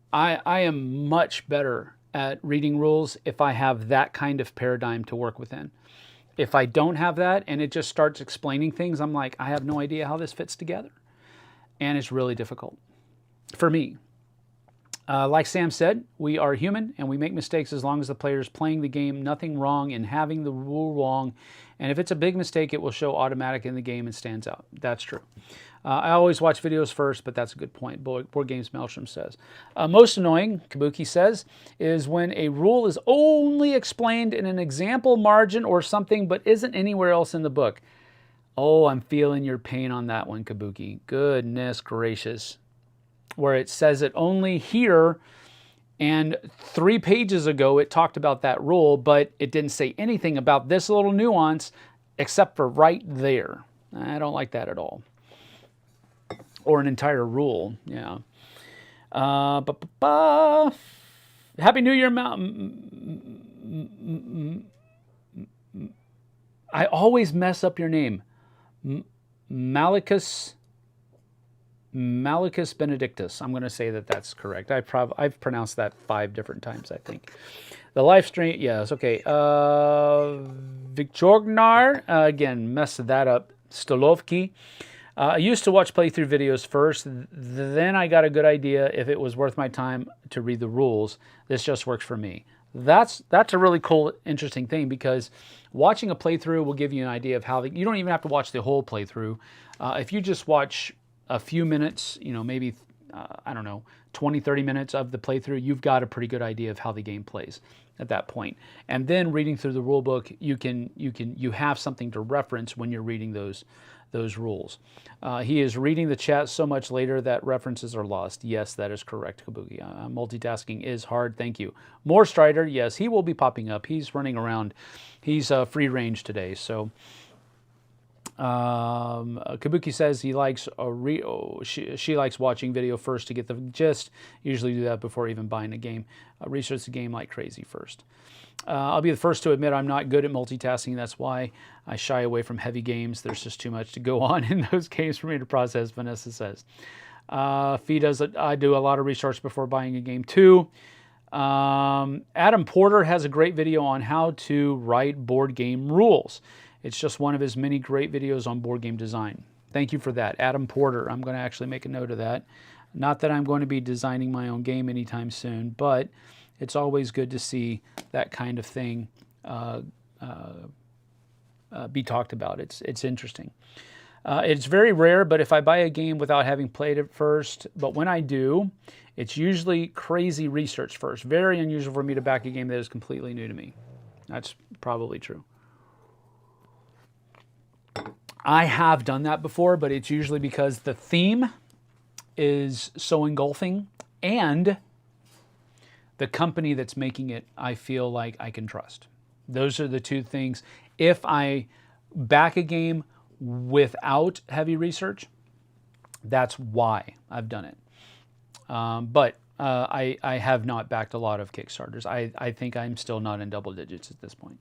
am much better at reading rules if I have that kind of paradigm to work within. If I don't have that and it just starts explaining things, I'm like, I have no idea how this fits together. And it's really difficult for me. Like Sam said, we are human and we make mistakes as long as the player is playing the game. Nothing wrong in having the rule wrong. And if it's a big mistake, it will show automatic in the game and stands out. That's true. I always watch videos first, but that's a good point. Board Games Maelstrom says. Most annoying, Kabuki says, is when a rule is only explained in an example margin or something, but isn't anywhere else in the book. Oh, I'm feeling your pain on that one, Kabuki. Goodness gracious. Where it says it only here, and 3 pages ago it talked about that rule, but it didn't say anything about this little nuance except for right there. I don't like that at all. Or an entire rule, yeah. Happy New Year, I always mess up your name. Malicus Benedictus. I'm going to say that that's correct. I've pronounced that 5 different times, I think. The live stream, yes, okay. Victorgnar, again, messed that up. Stolovki. I used to watch playthrough videos first. Then I got a good idea if it was worth my time to read the rules. This just works for me. That's a really cool, interesting thing, because watching a playthrough will give you an idea of how you don't even have to watch the whole playthrough. If you just watch a few minutes, you know, maybe, I don't know, 20, 30 minutes of the playthrough, you've got a pretty good idea of how the game plays at that point. And then reading through the rule book, you have something to reference when you're reading those rules. He is reading the chat so much later that references are lost. Yes, that is correct, Kabuki. Multitasking is hard. Thank you. More Strider, yes, he will be popping up. He's running around. He's free range today, so... Kabuki says he likes she likes watching video first to get the gist. Usually do that before even buying a game. Research the game like crazy first. I'll be the first to admit I'm not good at multitasking. That's why I shy away from heavy games. There's just too much to go on in those games for me to process, Vanessa says. Fee does it. I do a lot of research before buying a game too. Adam Porter has a great video on how to write board game rules. It's just one of his many great videos on board game design. Thank you for that, Adam Porter. I'm going to actually make a note of that. Not that I'm going to be designing my own game anytime soon, but it's always good to see that kind of thing be talked about. It's interesting. It's very rare, but if I buy a game without having played it first, but when I do, it's usually crazy research first. Very unusual for me to back a game that is completely new to me. That's probably true. I have done that before, but it's usually because the theme is so engulfing and the company that's making it, I feel like I can trust. Those are the two things. If I back a game without heavy research, that's why I've done it. But I have not backed a lot of Kickstarters. I think I'm still not in double digits at this point.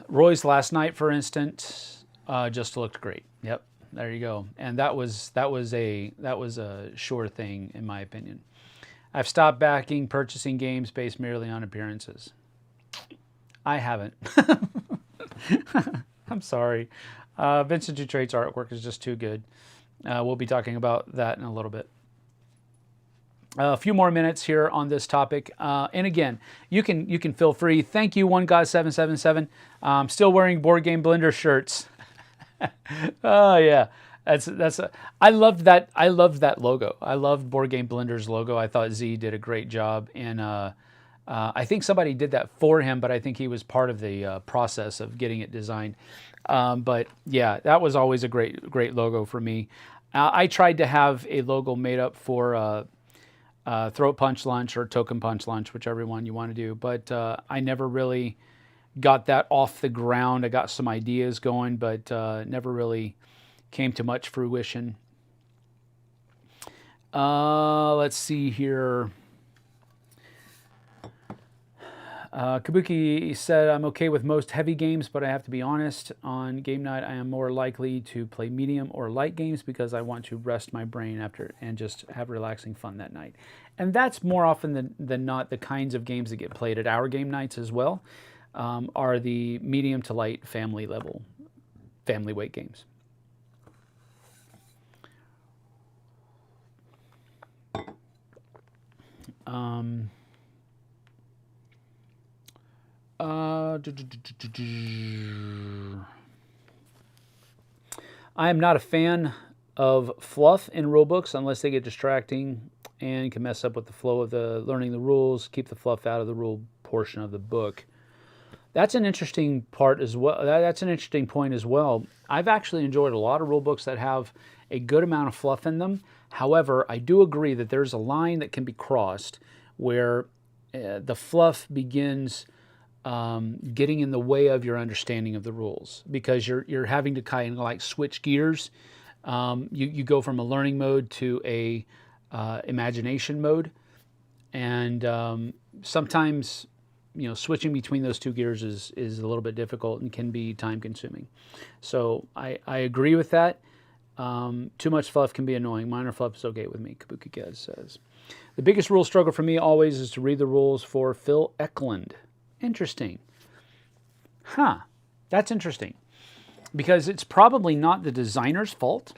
Roy's Last Night, for instance, just looked great. Yep, there you go. And that was a sure thing in my opinion. I've stopped purchasing games based merely on appearances. I haven't. I'm sorry. Vincent Dutrait's artwork is just too good. We'll be talking about that in a little bit. A few more minutes here on this topic, and again, you can feel free. Thank you, OneGod777. I'm still wearing Board Game Blender shirts. Oh yeah, I loved that. I loved that logo. I loved Board Game Blender's logo. I thought Z did a great job, and I think somebody did that for him, but I think he was part of the process of getting it designed. But yeah, that was always a great logo for me. I tried to have a logo made up for Throat Punch Lunch or Token Punch Lunch, whichever one you want to do. But I never really got that off the ground. I got some ideas going, but never really came to much fruition. Let's see here. Kabuki said, I'm okay with most heavy games, but I have to be honest, on game night I am more likely to play medium or light games because I want to rest my brain after and just have relaxing fun that night. And that's more often than not the kinds of games that get played at our game nights as well, are the medium to light family weight games. Um, I am not a fan of fluff in rulebooks unless they get distracting and can mess up with the flow of the learning the rules, keep the fluff out of the rule portion of the book. That's an interesting part as well. That's an interesting point as well. I've actually enjoyed a lot of rule books that have a good amount of fluff in them. However, I do agree that there's a line that can be crossed where the fluff begins getting in the way of your understanding of the rules, because you're having to kind of like switch gears. You go from a learning mode to a imagination mode, and sometimes switching between those two gears is a little bit difficult and can be time consuming. So I agree with that. Too much fluff can be annoying. Minor fluff is okay with me, Kabuki Gaz says. The biggest rule struggle for me always is to read the rules for Phil Eklund. Interesting. Huh. That's interesting. Because it's probably not the designer's fault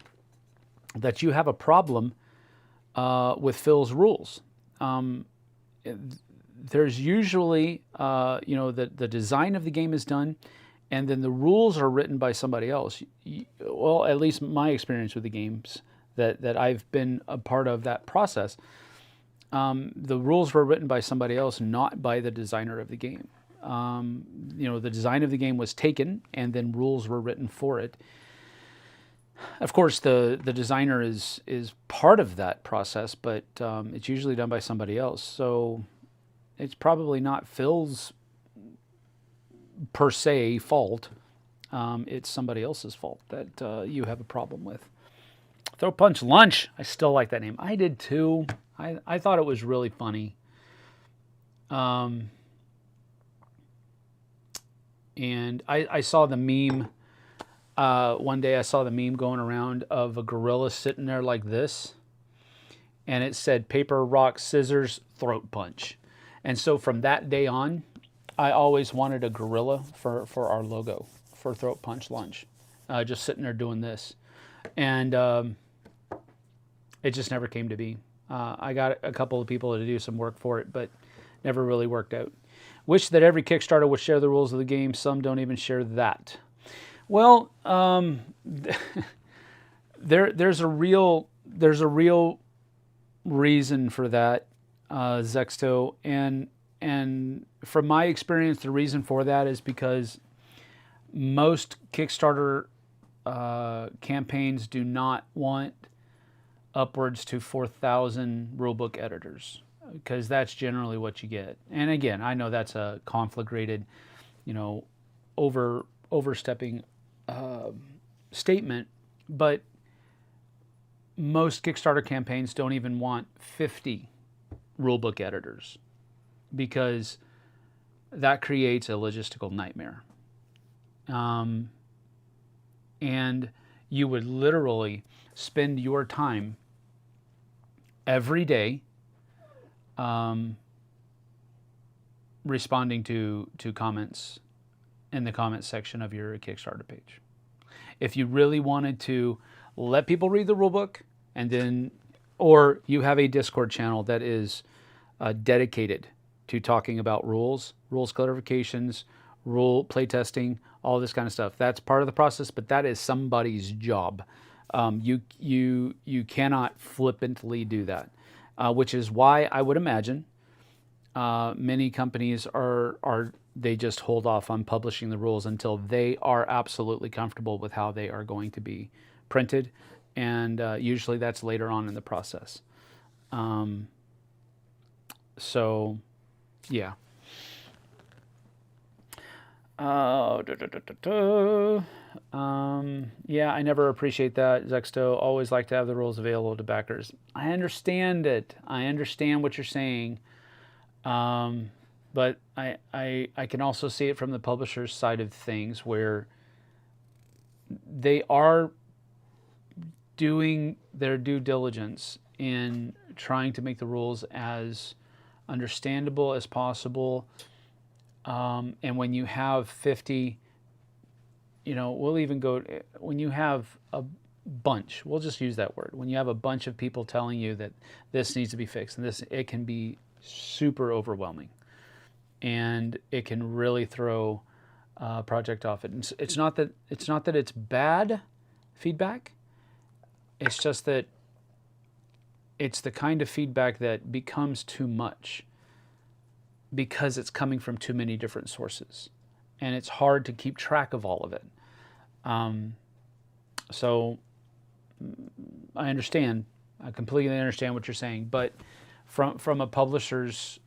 that you have a problem with Phil's rules. There's usually, the design of the game is done, and then the rules are written by somebody else. Well, at least my experience with the games that I've been a part of that process, the rules were written by somebody else, not by the designer of the game. The design of the game was taken, and then rules were written for it. Of course, the designer is part of that process, but it's usually done by somebody else. So it's probably not Phil's per se fault. It's somebody else's fault that you have a problem with. Throw Punch Lunch. I still like that name. I did too. I thought it was really funny. And I saw the meme. One day I saw the meme going around of a gorilla sitting there like this. And it said, paper, rock, scissors, throat punch. And so from that day on, I always wanted a gorilla for our logo, for Throat Punch Lunch. Just sitting there doing this. And it just never came to be. I got a couple of people to do some work for it, but never really worked out. Wish that every Kickstarter would share the rules of the game. Some don't even share that. Well, there's a real reason for that, Zexto, and from my experience, the reason for that is because most Kickstarter campaigns do not want upwards to 4,000 rulebook editors, because that's generally what you get. And again, I know that's a conflagrated, overstepping statement, but most Kickstarter campaigns don't even want 50 rulebook editors, because that creates a logistical nightmare. And you would literally spend your time every day responding to comments in the comments section of your Kickstarter page. If you really wanted to let people read the rulebook, and then, or you have a Discord channel that is dedicated to talking about rules clarifications, rule playtesting, all this kind of stuff. That's part of the process, but that is somebody's job. You cannot flippantly do that, which is why I would imagine many companies they just hold off on publishing the rules until they are absolutely comfortable with how they are going to be printed, and usually that's later on in the process. So, yeah. Yeah, I never appreciate that, Zexto. Always like to have the rules available to backers. I understand it. I understand what you're saying. But I can also see it from the publisher's side of things, where they are doing their due diligence in trying to make the rules as understandable as possible. And when you have 50, we'll even go, when you have bunch, we'll just use that word, when you have a bunch of people telling you that this needs to be fixed, and this, it can be super overwhelming, and it can really throw a project off. It's not that it's bad feedback. It's just that it's the kind of feedback that becomes too much because it's coming from too many different sources, and it's hard to keep track of all of it. So I understand. I completely understand what you're saying, but from a publisher's,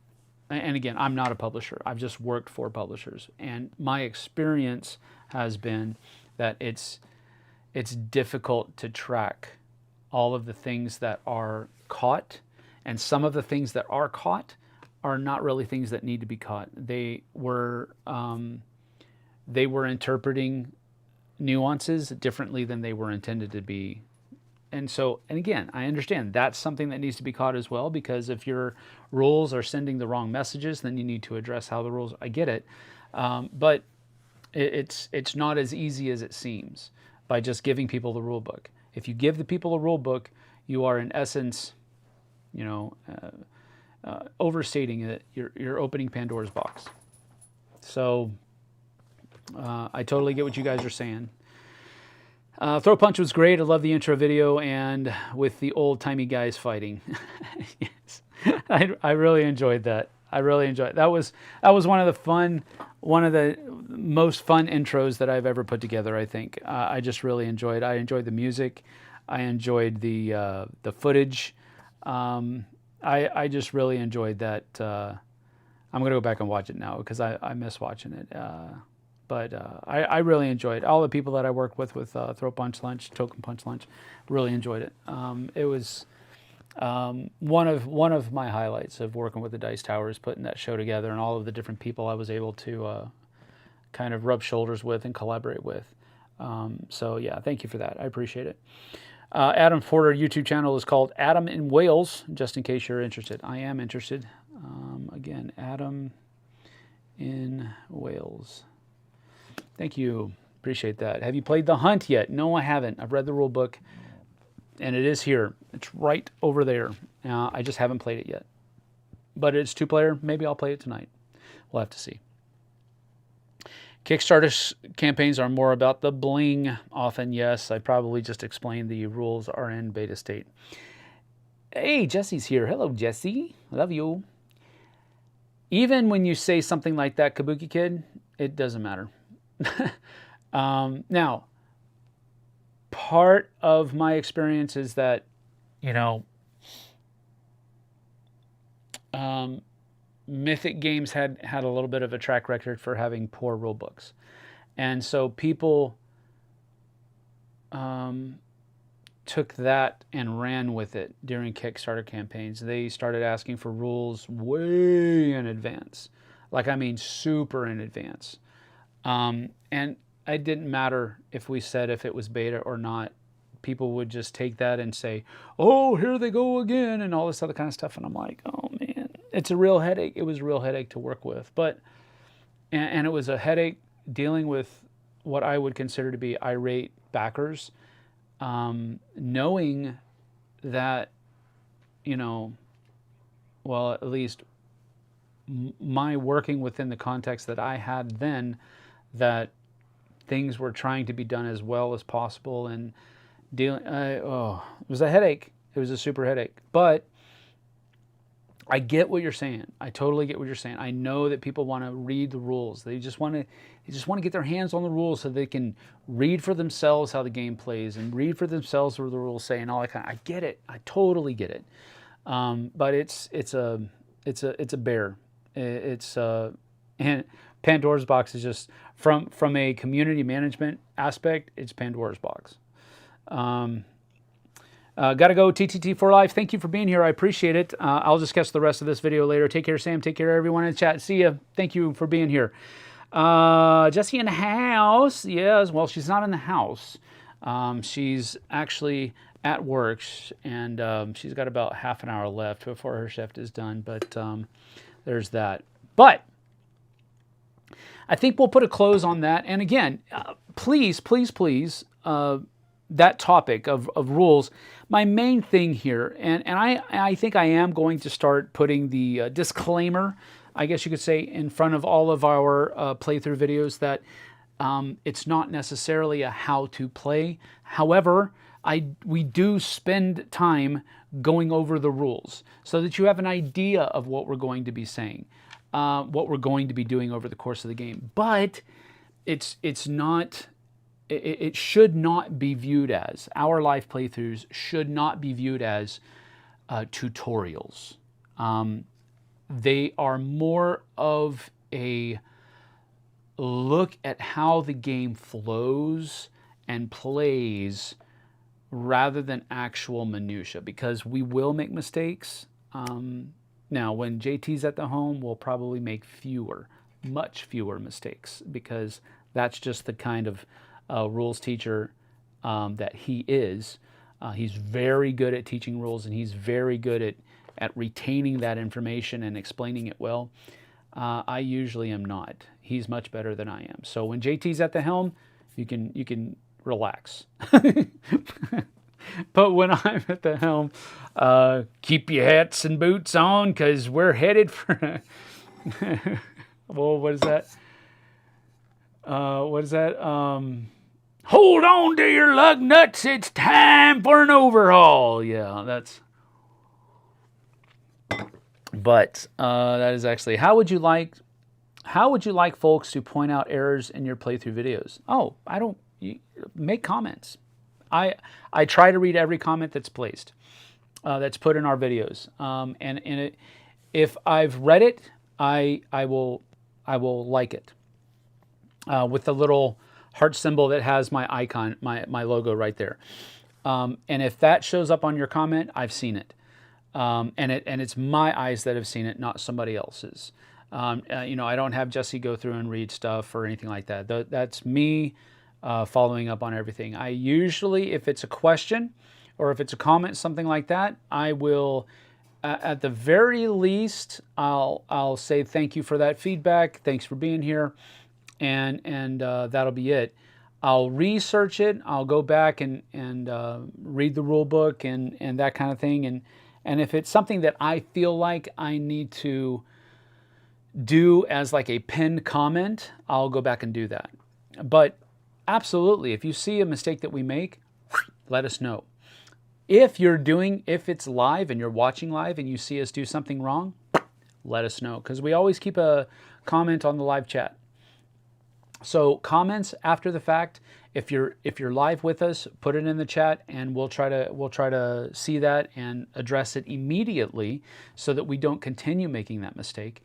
and again, I'm not a publisher. I've just worked for publishers, and my experience has been that it's difficult to track all of the things that are caught, and some of the things that are caught are not really things that need to be caught. They were interpreting nuances differently than they were intended to be. And so, and again, I understand that's something that needs to be caught as well, because if your rules are sending the wrong messages, then you need to address how the rules, I get it. But it's not as easy as it seems by just giving people the rule book. If you give the people a rule book, you are in essence, you know, overstating it. You're opening Pandora's box. So I totally get what you guys are saying. Throw Punch was great. I love the intro video and with the old-timey guys fighting. Yes, I really enjoyed that. I really enjoyed it. That was one of the most fun intros that I've ever put together, I think. I just really enjoyed. I enjoyed the music. I enjoyed the footage. I just really enjoyed that. I'm going to go back and watch it now because I miss watching it. But I really enjoyed all the people that I worked with Throw Punch Lunch, Token Punch Lunch. Really enjoyed it. It was one of my highlights of working with the Dice Towers, putting that show together, and all of the different people I was able to kind of rub shoulders with and collaborate with. So yeah, thank you for that. I appreciate it. Adam Porter YouTube channel is called Adam in Wales, just in case you're interested. I am interested. Again, Adam in Wales. Thank you. Appreciate that. Have you played The Hunt yet? No, I haven't. I've read the rule book, and it is here. It's right over there. I just haven't played it yet. But it's 2-player. Maybe I'll play it tonight. We'll have to see. Kickstarter campaigns are more about the bling. Often, yes. I probably just explained the rules are in beta state. Hey, Jesse's here. Hello, Jesse. Love you. Even when you say something like that, Kabuki Kid, it doesn't matter. Now, part of my experience is that, you know, Mythic Games had a little bit of a track record for having poor rule books. And so people took that and ran with it during Kickstarter campaigns. They started asking for rules way in advance. Like, I mean, super in advance. And it didn't matter if we said if it was beta or not. People would just take that and say, oh, here they go again, and all this other kind of stuff. And I'm like, oh, man, it's a real headache. It was a real headache to work with. But, and it was a headache dealing with what I would consider to be irate backers, knowing that, you know, well, at least my working within the context that I had then, that things were trying to be done as well as possible, and dealing, it was a headache. It was a super headache. But I get what you're saying. I totally get what you're saying. I know that people want to read the rules. They just want to get their hands on the rules so they can read for themselves how the game plays and read for themselves what the rules say and all that kind of. I get it. I totally get it. But it's a bear. And Pandora's box is just from a community management aspect. It's Pandora's box. Gotta go, TTT for life. Thank you for being here. I appreciate it. I'll just catch the rest of this video later. Take care, Sam. Take care, everyone in the chat. See ya. Thank you for being here. Jessie in the house. Yes. Well, she's not in the house. She's actually at work, and she's got about half an hour left before her shift is done. But there's that. But I think we'll put a close on that. And again, please, please, please, that topic of rules, my main thing here, and I think I am going to start putting the disclaimer, I guess you could say, in front of all of our playthrough videos that it's not necessarily a how to play. However, we do spend time going over the rules so that you have an idea of what we're going to be saying, what we're going to be doing over the course of the game. But it's not. It should not be viewed as, our live playthroughs should not be viewed as tutorials. They are more of a look at how the game flows and plays rather than actual minutia, because we will make mistakes. Now, when JT's at the home, we'll probably make much fewer mistakes, because that's just the kind of rules teacher that he is. He's very good at teaching rules, and he's very good at retaining that information and explaining it well. I usually am not. He's much better than I am. So when JT's at the helm, you can relax. But when I'm at the helm, keep your hats and boots on, because we're headed for... Well, what is that? What is that? Hold on to your lug nuts. It's time for an overhaul. Yeah, that's... But that is actually... How would you like folks to point out errors in your playthrough videos? Oh, make comments. I try to read every comment that's placed, that's put in our videos. If I've read it, I will like it with the little heart symbol that has my icon, my logo right there. And if that shows up on your comment, I've seen it. And it's my eyes that have seen it, not somebody else's. I don't have Jesse go through and read stuff or anything like that. That's me following up on everything. I usually, if it's a question or if it's a comment, something like that, I will, at the very least, I'll say thank you for that feedback. Thanks for being here, and that'll be it. I'll research it. I'll go back and read the rule book and that kind of thing. And if it's something that I feel like I need to do as like a pinned comment, I'll go back and do that. But absolutely, if you see a mistake that we make, let us know. If it's live and you're watching live and you see us do something wrong, let us know, because we always keep a comment on the live chat. So comments after the fact, if you're live with us, put it in the chat, and we'll try to see that and address it immediately so that we don't continue making that mistake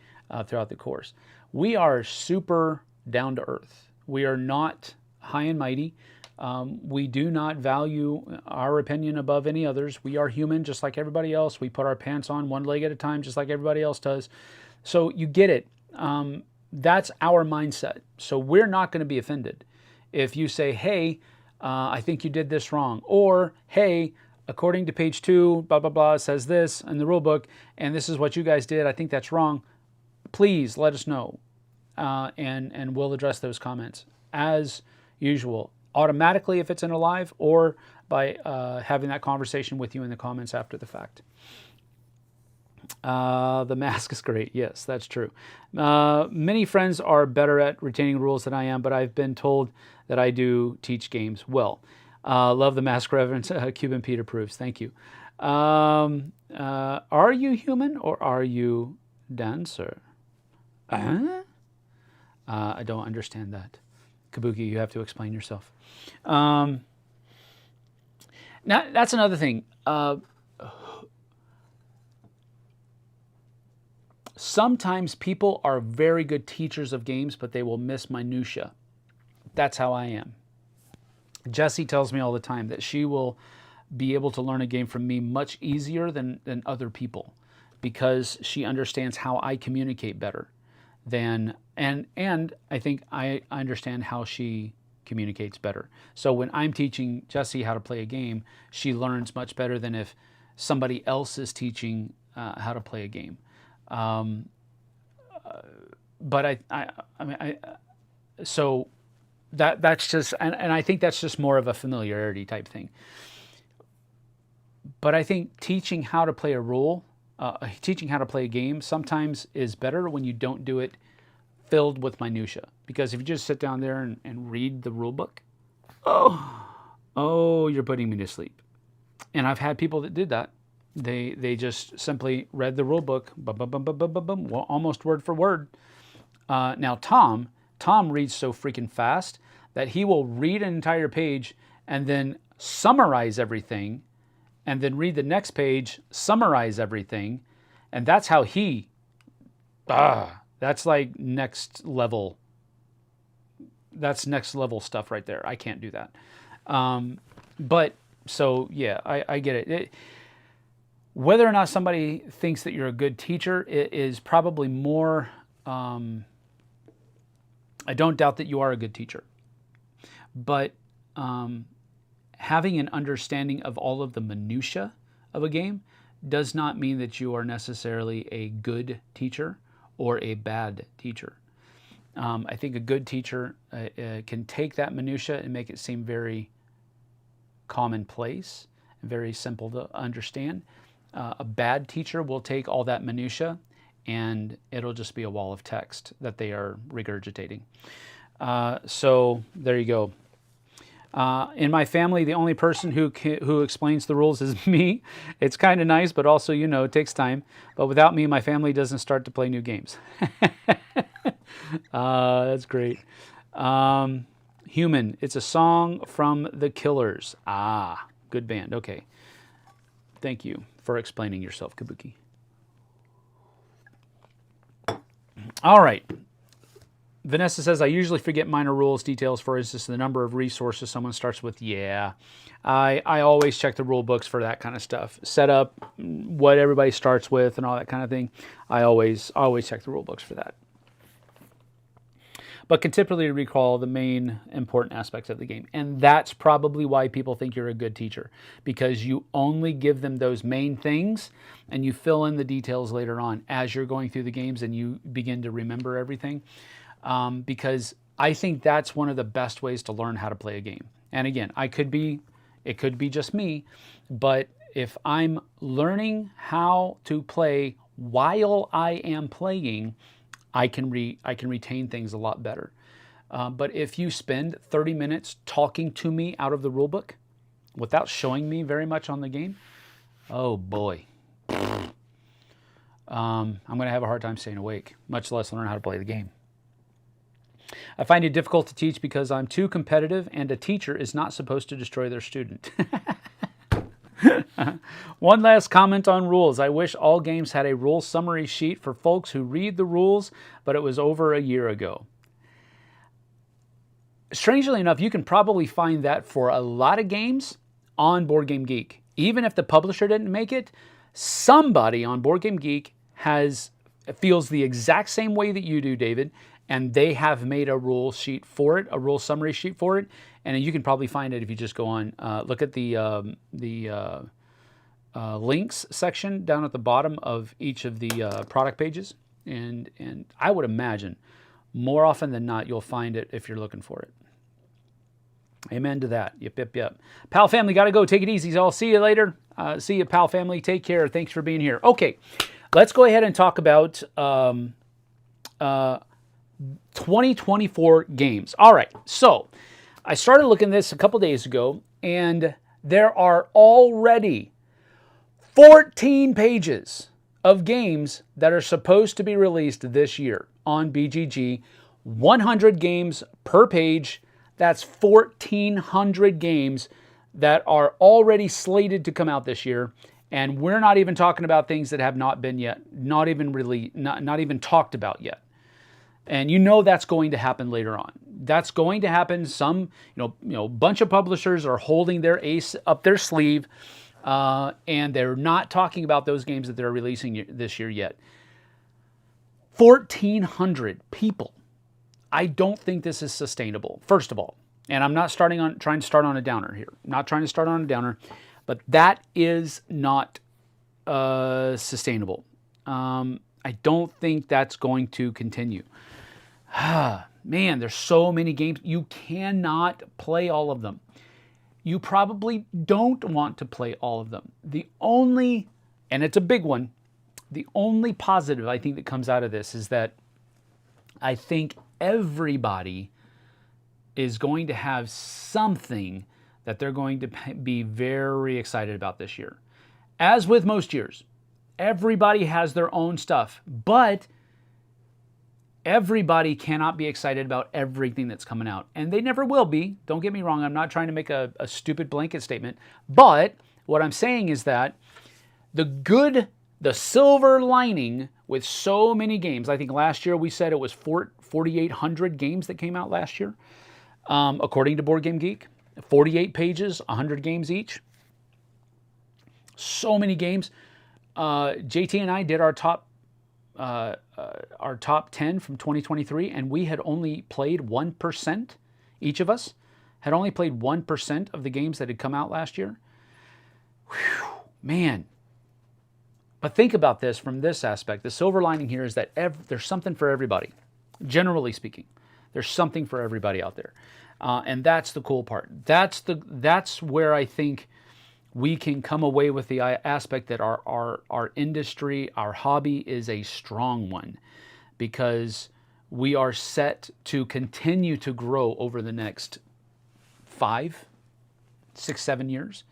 throughout the course. We are super down to earth. We are not high and mighty. We do not value our opinion above any others. We are human just like everybody else. We put our pants on one leg at a time just like everybody else does. So you get it. That's our mindset. So we're not going to be offended if you say, hey, I think you did this wrong. Or, hey, according to page 2, blah, blah, blah, says this in the rule book, and this is what you guys did. I think that's wrong. Please let us know, and we'll address those comments as usual, automatically if it's in a live, or by having that conversation with you in the comments after the fact. The mask is great. Yes, that's true. Many friends are better at retaining rules than I am, but I've been told that I do teach games well. Love the mask reference. Cuban Pete approves. Thank you. Are you human or are you dancer? I don't understand that. Kabuki, you have to explain yourself. Now, that's another thing. Sometimes people are very good teachers of games, but they will miss minutia. That's how I am. Jessie tells me all the time that she will be able to learn a game from me much easier than other people, because she understands how I communicate better than, and I think I understand how she communicates better. So when I'm teaching Jessie how to play a game, she learns much better than if somebody else is teaching how to play a game. But so that's just, and I think that's just more of a familiarity type thing. But I think teaching how to play a rule, teaching how to play a game sometimes is better when you don't do it filled with minutia. Because if you just sit down there and read the rule book, oh, you're putting me to sleep. And I've had people that did that. They just simply read the rule book, almost word for word. Now Tom reads so freaking fast that he will read an entire page and then summarize everything, and then read the next page, summarize everything, and that's how he, that's like next level. That's next level stuff right there. I can't do that. But so yeah, I get it. Whether or not somebody thinks that you're a good teacher is probably more, I don't doubt that you are a good teacher. But having an understanding of all of the minutia of a game does not mean that you are necessarily a good teacher or a bad teacher. I think a good teacher can take that minutia and make it seem very commonplace, very simple to understand. A bad teacher will take all that minutia and it'll just be a wall of text that they are regurgitating. So there you go. In my family, the only person who explains the rules is me. It's kind of nice, but also, it takes time. But without me, my family doesn't start to play new games. That's great. Human. It's a song from The Killers. Good band. Okay. Thank you for explaining yourself, Kabuki. All right. Vanessa says, I usually forget minor rules details, for instance, the number of resources someone starts with. Yeah, I always check the rule books for that kind of stuff. Set up what everybody starts with and all that kind of thing. I always check the rule books for that. But can typically recall the main important aspects of the game. And that's probably why people think you're a good teacher, because you only give them those main things and you fill in the details later on as you're going through the games and you begin to remember everything. Because I think that's one of the best ways to learn how to play a game. And again, it could be just me, but if I'm learning how to play while I am playing, I can retain things a lot better. But if you spend 30 minutes talking to me out of the rule book without showing me very much on the game, oh boy, I'm going to have a hard time staying awake, much less learn how to play the game. I find it difficult to teach because I'm too competitive, and a teacher is not supposed to destroy their student. One last comment on rules. I wish all games had a rule summary sheet for folks who read the rules, but it was over a year ago. Strangely enough, you can probably find that for a lot of games on Board Game Geek. Even if the publisher didn't make it, somebody on Board Game Geek feels the exact same way that you do, David, and they have made a rule sheet for it, a rule summary sheet for it, and you can probably find it if you just go on, look at the links section down at the bottom of each of the product pages, and I would imagine more often than not you'll find it if you're looking for it. Amen to that. Yep. Pal family, got to go. Take it easy. I'll see you later. See you, pal family. Take care. Thanks for being here. Okay, let's go ahead and talk about 2024 games. All right, so I started looking at this a couple days ago, and there are already 14 pages of games that are supposed to be released this year on BGG. 100 games per page. That's 1,400 games that are already slated to come out this year. And we're not even talking about things that have not been yet, not even talked about yet. And that's going to happen later on. That's going to happen. Some, bunch of publishers are holding their ace up their sleeve, and they're not talking about those games that they're releasing this year yet. 1,400 people. I don't think this is sustainable, first of all. And I'm not trying to start on a downer here. I'm not trying to start on a downer, but that is not sustainable. I don't think that's going to continue. Man, there's so many games. You cannot play all of them. You probably don't want to play all of them. And it's a big one, the only positive I think that comes out of this is that I think everybody is going to have something that they're going to be very excited about this year. As with most years, everybody has their own stuff, but everybody cannot be excited about everything that's coming out. And they never will be. Don't get me wrong. I'm not trying to make a stupid blanket statement. But what I'm saying is that the silver lining with so many games, I think last year we said it was 4,800 games that came out last year, according to Board Game Geek. 48 pages, 100 games each. So many games. JT and I did our top 10 from 2023, and we had only played 1%, each of us had only played 1% of the games that had come out last year. Whew, man. But think about this from this aspect. The silver lining here is that there's something for everybody. Generally speaking, there's something for everybody out there. And that's the cool part. That's where I think we can come away with the aspect that our industry, our hobby is a strong one, because we are set to continue to grow over the next 5, 6, 7 years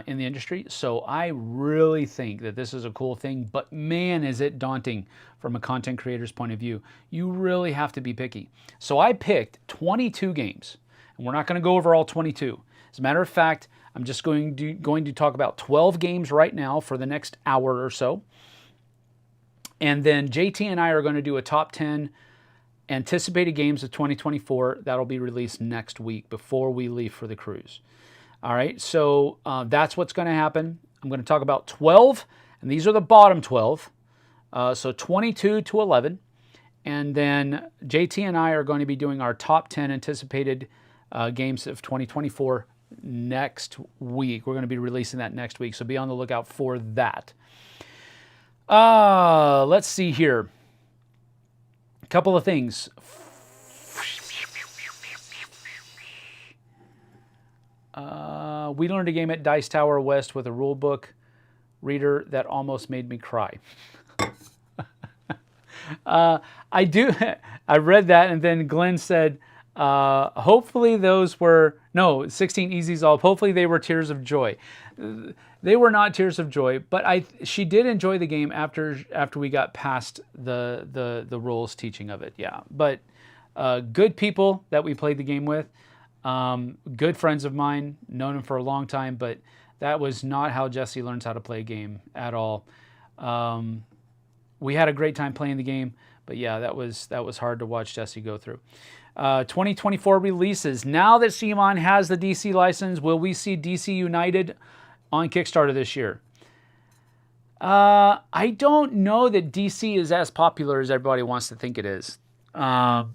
in the industry. So I really think that this is a cool thing, but man, is it daunting from a content creator's point of view. You really have to be picky. So I picked 22 games, and we're not going to go over all 22. As a matter of fact, I'm just going to talk about 12 games right now for the next hour or so. And then JT and I are going to do a top 10 anticipated games of 2024. That'll be released next week before we leave for the cruise. All right, so that's what's going to happen. I'm going to talk about 12, and these are the bottom 12. So 22 to 11. And then JT and I are going to be doing our top 10 anticipated games of 2024 next week. We're going to be releasing that next week, so be on the lookout for that. Let's see here. A couple of things. We learned a game at Dice Tower West with a rule book reader that almost made me cry. I read that, and then Glenn said, hopefully those were, 16 Easy Solve. Hopefully they were tears of joy. They were not tears of joy, but she did enjoy the game after we got past the rules teaching of it. Yeah, but good people that we played the game with, good friends of mine, known them for a long time, but that was not how Jesse learns how to play a game at all. We had a great time playing the game, but yeah, that was hard to watch Jesse go through. 2024 releases. Now that CMON has the DC license, will we see DC United on Kickstarter this year? I don't know that DC is as popular as everybody wants to think it is. I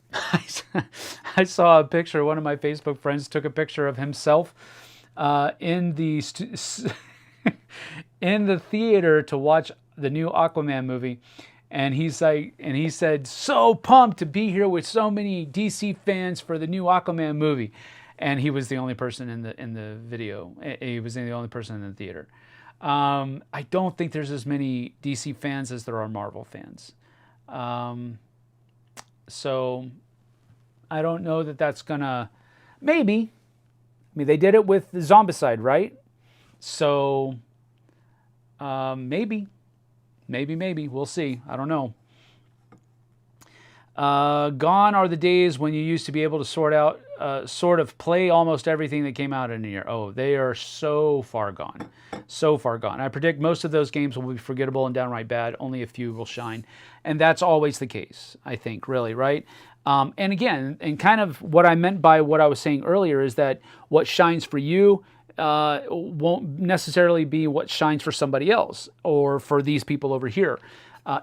saw a picture. One of my Facebook friends took a picture of himself in the in the theater to watch the new Aquaman movie, and he said, "So pumped to be here with so many DC fans for the new Aquaman movie," and he was the only person in the video. He was the only person in the theater. I don't think there's as many DC fans as there are Marvel fans. So I don't know that that's gonna, maybe. I mean, they did it with the Zombicide, right? So maybe. We'll see. I don't know. Gone are the days when you used to be able to sort of play almost everything that came out in a year. Oh, they are so far gone. So far gone. I predict most of those games will be forgettable and downright bad. Only a few will shine. And that's always the case, I think, really, right? And again, and kind of what I meant by what I was saying earlier is that what shines for you won't necessarily be what shines for somebody else or for these people over here.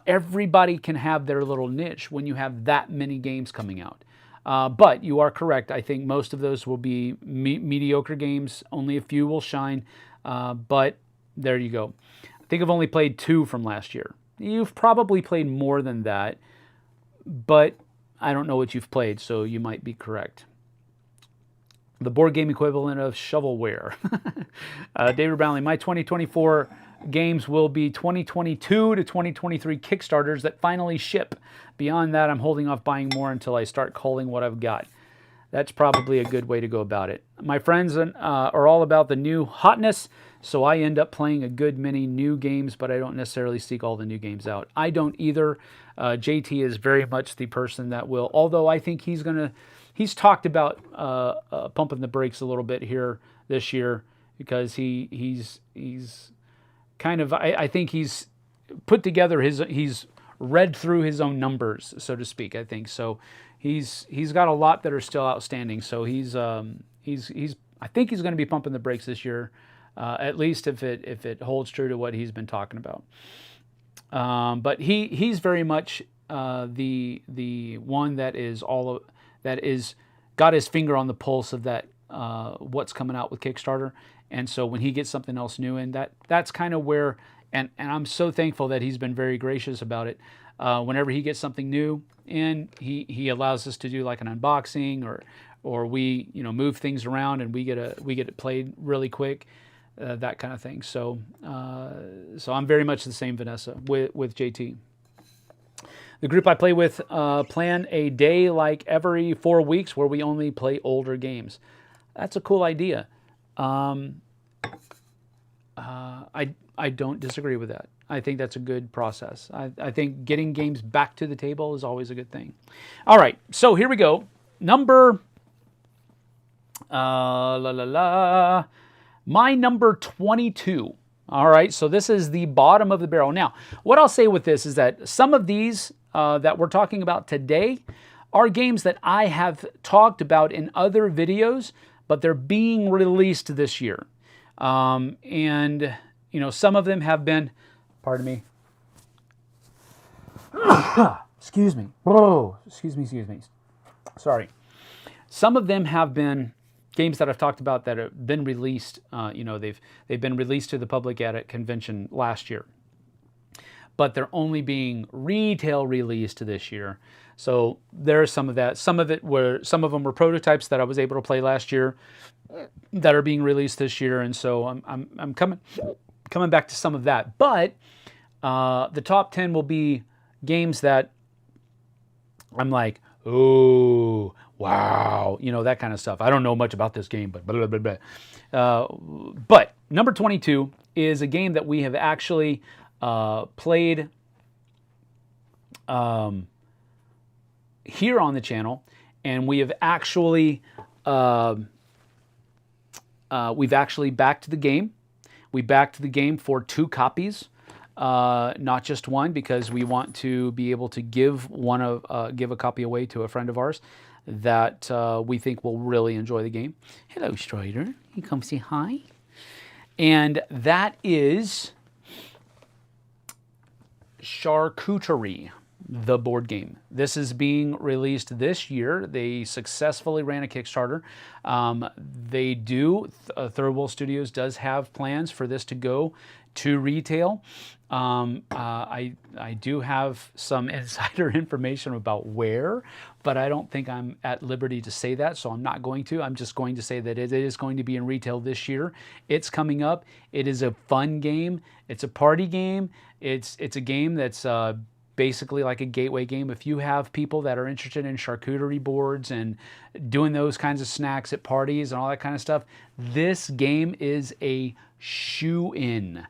Everybody can have their little niche when you have that many games coming out. But you are correct. I think most of those will be mediocre games. Only a few will shine. But there you go. I think I've only played 2 from last year. You've probably played more than that. But I don't know what you've played, so you might be correct. The board game equivalent of shovelware. David Brownlee, my 2024 games will be 2022 to 2023 Kickstarters that finally ship. Beyond that, I'm holding off buying more until I start culling what I've got. That's probably a good way to go about it. My friends are all about the new hotness, so I end up playing a good many new games, but I don't necessarily seek all the new games out. I don't either. JT is very much the person that will, although I think he's talked about pumping the brakes a little bit here this year, because he's kind of, I think he's put together he's read through his own numbers, so to speak, I think. So he's got a lot that are still outstanding. So I think he's going to be pumping the brakes this year, at least if it holds true to what he's been talking about. But he's very much the one that is got his finger on the pulse of that what's coming out with Kickstarter. And so when he gets something else new in, that's kind of where, and I'm so thankful that he's been very gracious about it. Whenever he gets something new in, he allows us to do like an unboxing, or we move things around and we get it played really quick, that kind of thing. So I'm very much the same, Vanessa, with JT. The group I play with plan a day like every 4 weeks where we only play older games. That's a cool idea. I don't disagree with that. I think that's a good process. I think getting games back to the table is always a good thing. All right, so here we go. Number, my number 22. All right, so this is the bottom of the barrel. Now, what I'll say with this is that some of these that we're talking about today are games that I have talked about in other videos, but they're being released this year. And, some of them have been, pardon me. Excuse me. Oh, excuse me. Sorry. Some of them have been games that I've talked about that have been released. They've been released to the public at a convention last year, but they're only being retail released this year. So there's some of that. Some of them were prototypes that I was able to play last year that are being released this year, and so I'm coming back to some of that. But the top 10 will be games that I'm like, oh, wow, that kind of stuff. I don't know much about this game, but blah, blah, blah. But number 22 is a game that we have actually played here on the channel, and we have actually backed the game. We backed the game for 2 copies, not just one, because we want to be able to give a copy away to a friend of ours that we think will really enjoy the game. Hello, Strider. You come say hi. And that is Charcuterie, the board game. This is being released this year. They successfully ran a Kickstarter. Third Studios does have plans for this to go to retail. I do have some insider information about where, but I don't think I'm at liberty to say that, so I'm not going to. I'm just going to say that it is going to be in retail this year. It's coming up. It is a fun game. It's a party game. It's a game that's basically like a gateway game. If you have people that are interested in charcuterie boards and doing those kinds of snacks at parties and all that kind of stuff, this game is a shoe-in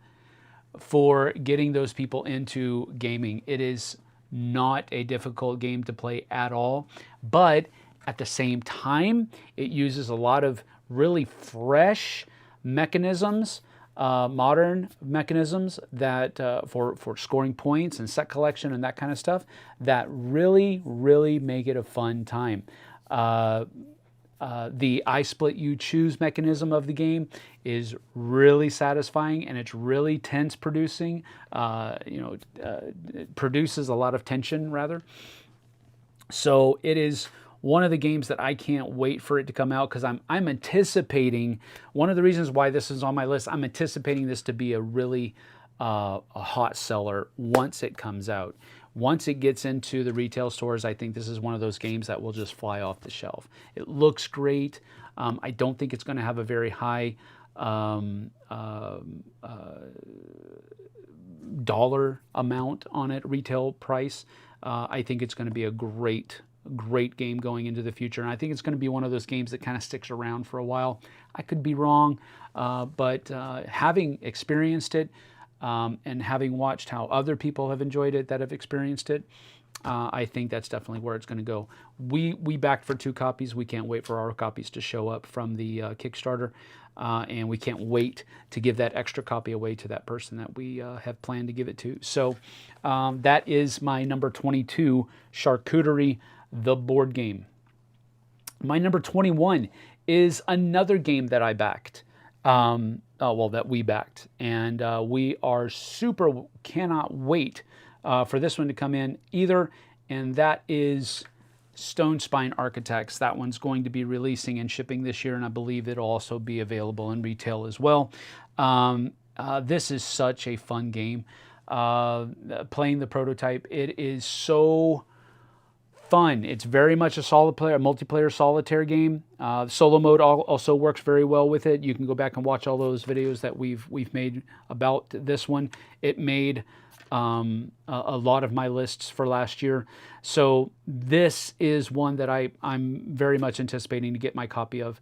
for getting those people into gaming. It is not a difficult game to play at all, but at the same time, it uses a lot of really fresh mechanisms, modern mechanisms that for scoring points and set collection and that kind of stuff that really, really make it a fun time. The I split you choose mechanism of the game is really satisfying, and it's really tense producing. It produces a lot of tension rather. So it is one of the games that I can't wait for it to come out, because I'm anticipating, one of the reasons why this is on my list, I'm anticipating this to be a really a hot seller once it comes out. Once it gets into the retail stores, I think this is one of those games that will just fly off the shelf. It looks great. I don't think it's going to have a very high dollar amount on it, retail price. I think it's going to be a great game going into the future. And I think it's going to be one of those games that kind of sticks around for a while. I could be wrong, but having experienced it and having watched how other people have enjoyed it that have experienced it, I think that's definitely where it's going to go. We backed for 2 copies. We can't wait for our copies to show up from the Kickstarter. And we can't wait to give that extra copy away to that person that we have planned to give it to. So that is my number 22, Charcuterie, the board game. My number 21 is another game that I backed. That we backed. And we are cannot wait for this one to come in either. And that is Stone Spine Architects. That one's going to be releasing and shipping this year, and I believe it'll also be available in retail as well. This is such a fun game. Playing the prototype, it is so fun. It's very much a multiplayer solitaire game. Solo mode also works very well with it. You can go back and watch all those videos that we've made about this one. It made a lot of my lists for last year. So this is one that I'm very much anticipating to get my copy of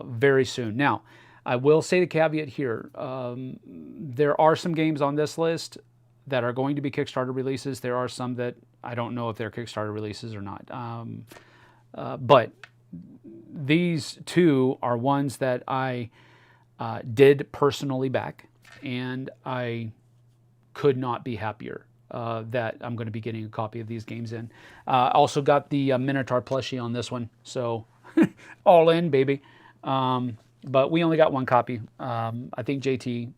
very soon. Now, I will say the caveat here. There are some games on this list that are going to be Kickstarter releases. There are some that I don't know if they're Kickstarter releases or not. But these 2 are ones that I did personally back, and I could not be happier that I'm going to be getting a copy of these games in. Also got the Minotaur plushie on this one, so all in, baby. But we only got 1 copy. I think JT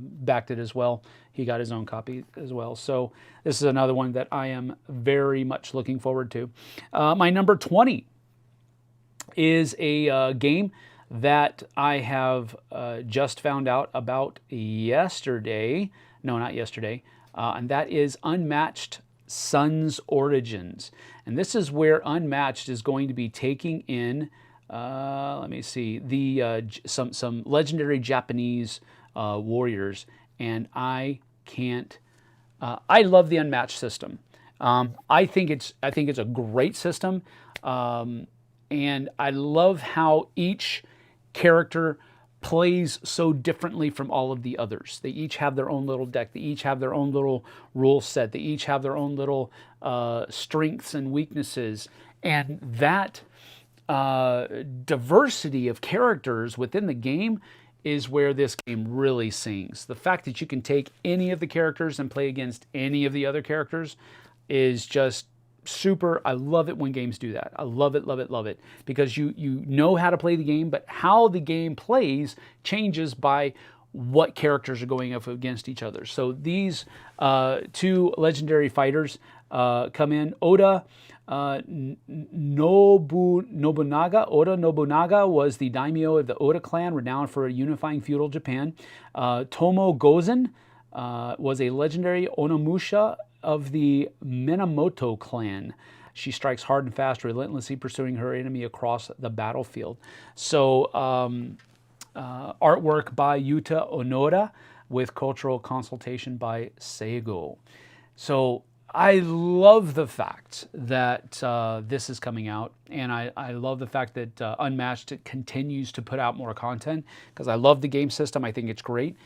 backed it as well. He got his own copy as well. So this is another one that I am very much looking forward to. My number 20 is a game that I have just found out about yesterday. No, not yesterday. And that is Unmatched Sun's Origins. And this is where Unmatched is going to be taking in, let me see, the some legendary Japanese warriors. And I love the Unmatched system. I think it's a great system. And I love how each character plays so differently from all of the others. They each have their own little deck. They each have their own little rule set. They each have their own little strengths and weaknesses. And that diversity of characters within the game is where this game really sings. The fact that you can take any of the characters and play against any of the other characters is just super. I love it when games do that. I love it, love it, love it. Because you know how to play the game, but how the game plays changes by what characters are going up against each other. So these 2 legendary fighters come in. Oda Nobunaga. Oda Nobunaga was the daimyo of the Oda clan, renowned for unifying feudal Japan. Tomo Gozen was a legendary Onimusha of the Minamoto clan. She strikes hard and fast, relentlessly pursuing her enemy across the battlefield. So artwork by Yuta Onoda with cultural consultation by Seigo. So I love the fact that this is coming out, and I love the fact that Unmatched continues to put out more content, because I love the game system. I think it's great.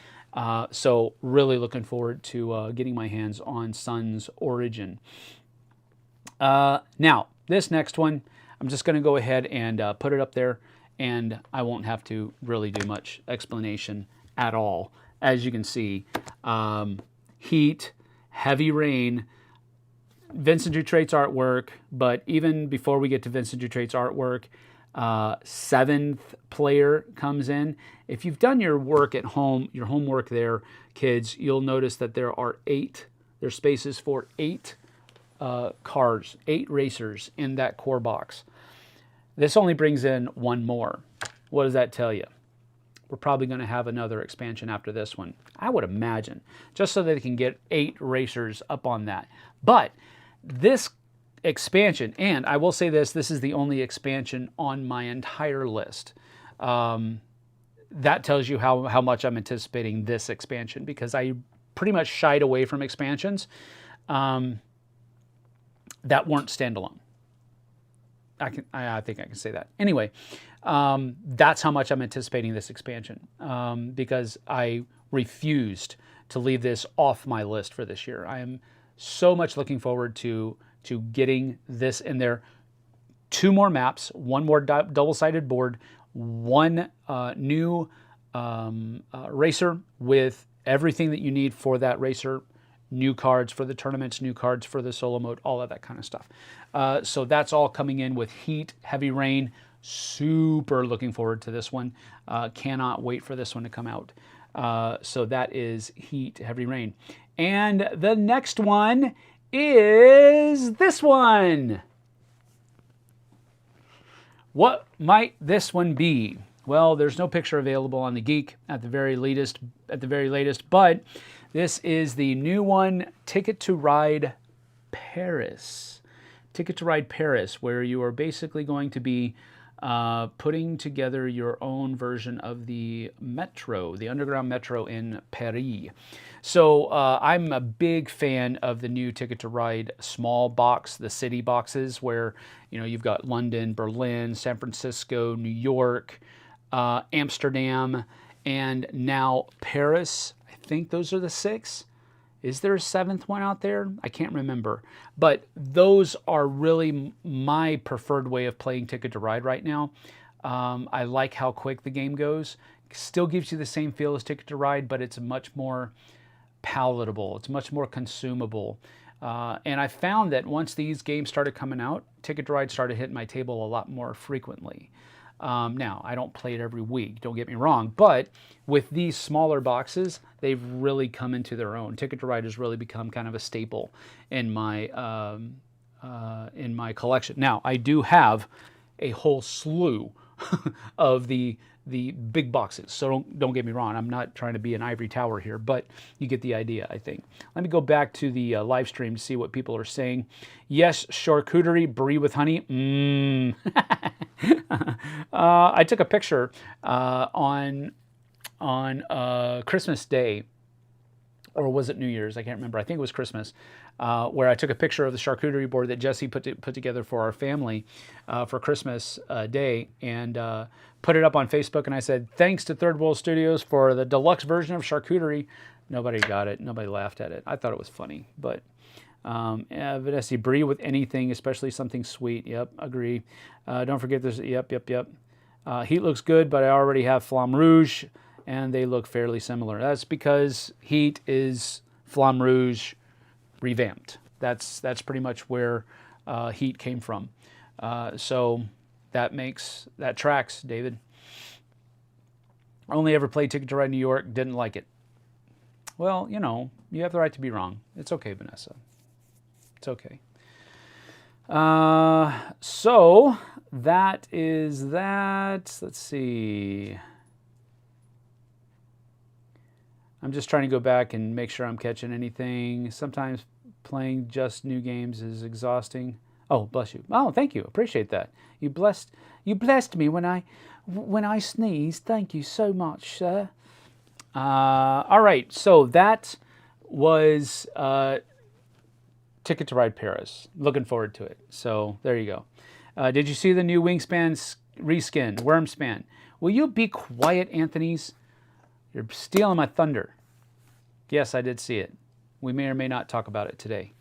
So really looking forward to getting my hands on Sun's Origin. Now, this next one, I'm just going to go ahead and put it up there, and I won't have to really do much explanation at all. As you can see, heat, heavy rain, Vincent Dutrait's artwork, but even before we get to Vincent Dutrait's artwork, 7th player comes in. If you've done your work at home, your homework there, kids, you'll notice that there's spaces for 8 cars, 8 racers in that core box. This only brings in 1 more. What does that tell you? we're probably going to have another expansion after this one, I would imagine, just so that they can get 8 racers up on that. But this expansion, and I will say this is the only expansion on my entire list. That tells you how much I'm anticipating this expansion, because I pretty much shied away from expansions that weren't standalone. I think I can say that. Anyway, that's how much I'm anticipating this expansion, because I refused to leave this off my list for this year. I am so much looking forward to getting this in there. 2 more maps, 1 more double-sided board, 1 new racer with everything that you need for that racer, new cards for the tournaments, new cards for the solo mode, all of that kind of stuff. So that's all coming in with Heat, Heavy Rain. Super looking forward to this one. Cannot wait for this one to come out. So that is Heat, Heavy Rain. And the next one is this one. What might this one be? Well, there's no picture available on the Geek at the very latest, but this is the new one, Ticket to Ride Paris. Ticket to Ride Paris, where you are basically going to be putting together your own version of the metro, the underground metro in Paris. So I'm a big fan of the new Ticket to Ride small box, the city boxes, where you've got London, Berlin, San Francisco, New York, Amsterdam, and now Paris. I think those are the 6. Is there a 7th one out there? I can't remember. But those are really my preferred way of playing Ticket to Ride right now. I like how quick the game goes. Still gives you the same feel as Ticket to Ride, but it's much more palatable. It's much more consumable. And I found that once these games started coming out, Ticket to Ride started hitting my table a lot more frequently. Now, I don't play it every week, don't get me wrong, but with these smaller boxes, they've really come into their own. Ticket to Ride has really become kind of a staple in my collection. Now, I do have a whole slew of the big boxes, so don't get me wrong. I'm not trying to be an ivory tower here, but you get the idea, I think. Let me go back to the live stream to see what people are saying. Yes, charcuterie, brie with honey. I took a picture on Christmas Day, or was it New Year's? I can't remember. I think it was Christmas, where I took a picture of the charcuterie board that Jesse put together for our family for Christmas Day, and put it up on Facebook. And I said, thanks to Third World Studios for the deluxe version of charcuterie. Nobody got it. Nobody laughed at it. I thought it was funny, but Vanessa, brie with anything, especially something sweet. Yep, agree. Don't forget this. Yep. Heat looks good, but I already have Flamme Rouge, and they look fairly similar. That's because Heat is Flamme Rouge revamped. That's pretty much where Heat came from. So that tracks, David. Only ever played Ticket to Ride New York, didn't like it. Well, you have the right to be wrong. It's okay, Vanessa. It's okay. So that is that. Let's see. I'm just trying to go back and make sure I'm catching anything. Sometimes playing just new games is exhausting. Oh, bless you. Oh, thank you. Appreciate that. You blessed me when I sneezed. Thank you so much, sir. All right. So that was Ticket to Ride Paris. Looking forward to it. So there you go. Did you see the new Wingspan reskin, Wormspan? Will you be quiet, Anthony's? You're stealing my thunder. Yes, I did see it. We may or may not talk about it today.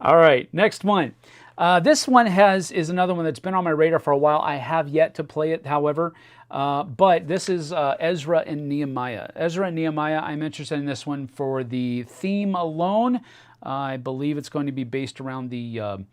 All right, next one. This one is another one that's been on my radar for a while. I have yet to play it, however. But this is Ezra and Nehemiah. Ezra and Nehemiah, I'm interested in this one for the theme alone. I believe it's going to be based around the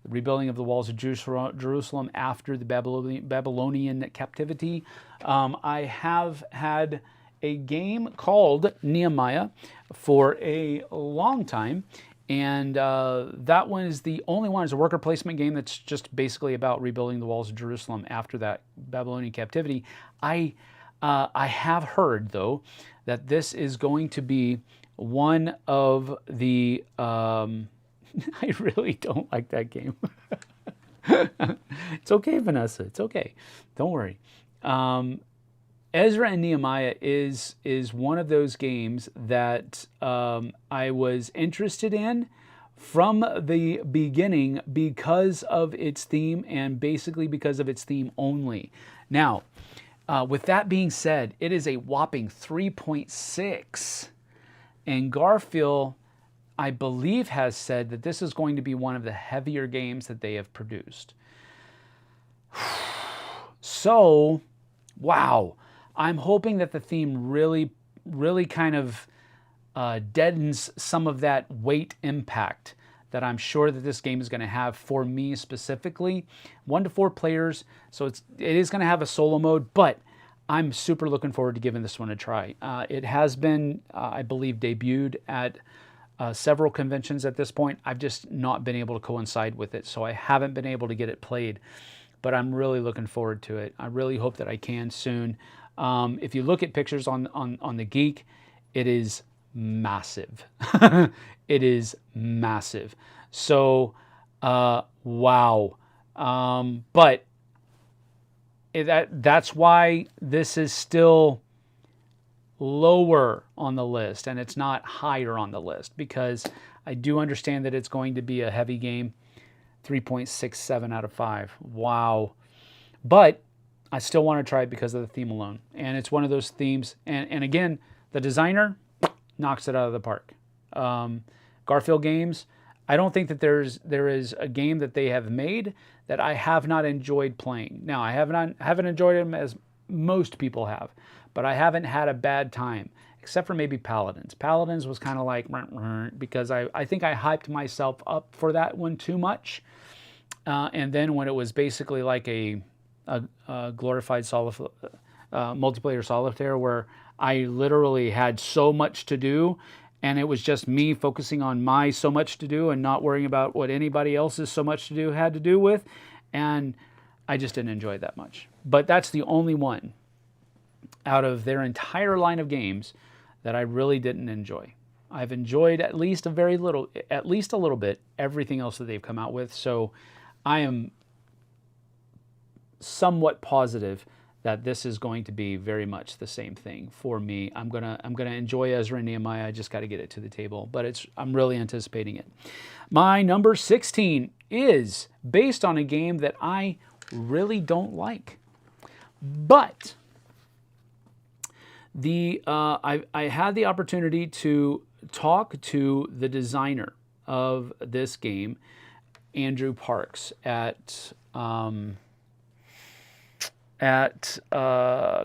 rebuilding of the walls of Jerusalem after the Babylonian captivity. I have had a game called Nehemiah for a long time, And that one is the only one. It's a worker placement game that's just basically about rebuilding the walls of Jerusalem after that Babylonian captivity. I have heard, though, that this is going to be one of the... I really don't like that game. It's okay, Vanessa. It's okay. Don't worry. Ezra and Nehemiah is one of those games that I was interested in from the beginning because of its theme, and basically because of its theme only. Now, with that being said, it is a whopping 3.6, and Garfield, I believe, has said that this is going to be one of the heavier games that they have produced. So, wow. I'm hoping that the theme really kind of deadens some of that weight impact that I'm sure that this game is going to have for me specifically. 1 to 4 players, so it is going to have a solo mode, but I'm super looking forward to giving this one a try. It has been, I believe, debuted at several conventions at this point. I've just not been able to coincide with it, so I haven't been able to get it played, but I'm really looking forward to it. I really hope that I can soon. If you look at pictures on the Geek, it is massive. It is massive. So, wow. But that's why this is still lower on the list and it's not higher on the list, because I do understand that it's going to be a heavy game. 3.67 out of 5. Wow. But I still want to try it because of the theme alone. And it's one of those themes. And again, the designer knocks it out of the park. Garfield Games, I don't think that there is a game that they have made that I have not enjoyed playing. Now, I haven't enjoyed them as most people have, but I haven't had a bad time, except for maybe Paladins. Paladins was kind of like, because I think I hyped myself up for that one too much. And then when it was basically like a glorified multiplayer solitaire where I literally had so much to do, and it was just me focusing on my so much to do and not worrying about what anybody else's so much to do had to do with, and I just didn't enjoy it that much. But that's the only one out of their entire line of games that I really didn't enjoy. I've enjoyed at least a little bit, everything else that they've come out with. So I am somewhat positive that this is going to be very much the same thing for me. I'm gonna enjoy Ezra and Nehemiah. I just got to get it to the table, but I'm really anticipating it. My number 16 is based on a game that I really don't like, but I had the opportunity to talk to the designer of this game, Andrew Parks, at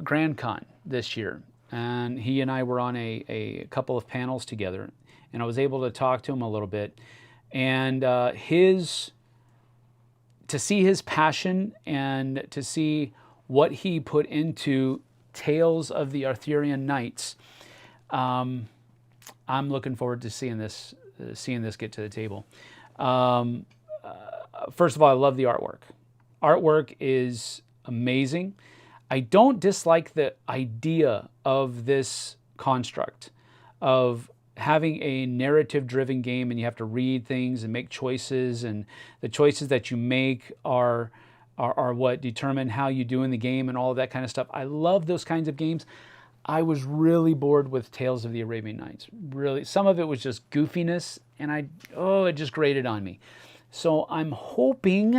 Grand Con this year, and he and I were on a couple of panels together, and I was able to talk to him a little bit, and to see his passion and to see what he put into Tales of the Arthurian Knights, I'm looking forward to seeing this get to the table. First of all, I love the artwork. Artwork is amazing. I don't dislike the idea of this construct of having a narrative-driven game and you have to read things and make choices, and the choices that you make are what determine how you do in the game and all of that kind of stuff. I love those kinds of games. I was really bored with Tales of the Arabian Nights. Really, some of it was just goofiness, and it just grated on me. So I'm hoping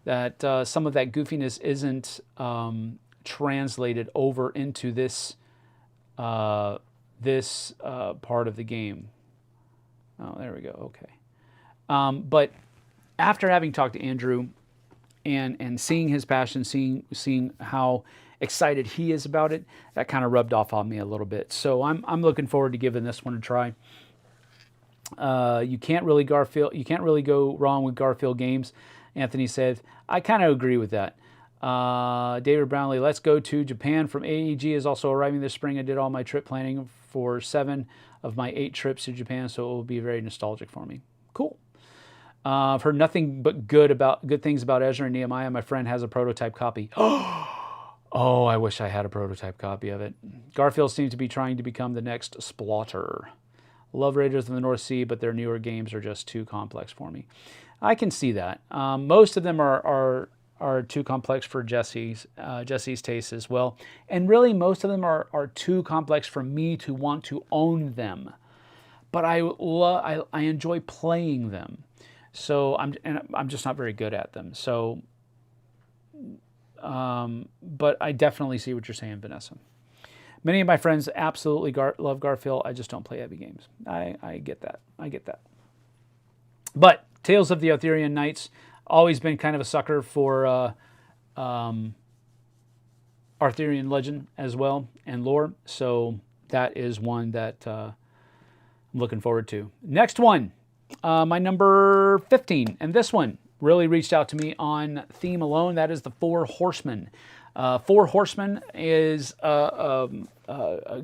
that some of that goofiness isn't translated over into this part of the game. Oh, there we go. Okay. But after having talked to Andrew and seeing his passion, seeing how excited he is about it, that kind of rubbed off on me a little bit. So I'm looking forward to giving this one a try. You can't really go wrong with Garfield Games, Anthony said. I kind of agree with that. David Brownlee, let's go to Japan from AEG is also arriving this spring. I did all my trip planning for 7 of my 8 trips to Japan, so it will be very nostalgic for me. Cool. I've heard nothing but good things about Ezra and Nehemiah. My friend has a prototype copy. Oh, I wish I had a prototype copy of it. Garfield seems to be trying to become the next Splotter. Love Raiders of the North Sea, but their newer games are just too complex for me. I can see that. Most of them are too complex for Jesse's taste as well. And really, most of them are too complex for me to want to own them. But I enjoy playing them. So I'm just not very good at them. So, but I definitely see what you're saying, Vanessa. Many of my friends absolutely love Garfield. I just don't play heavy games. I get that. I get that. But Tales of the Arthurian Knights, always been kind of a sucker for Arthurian legend as well and lore. So that is one that I'm looking forward to. Next one, my number 15. And this one really reached out to me on theme alone. That is the Four Horsemen. Four Horsemen is a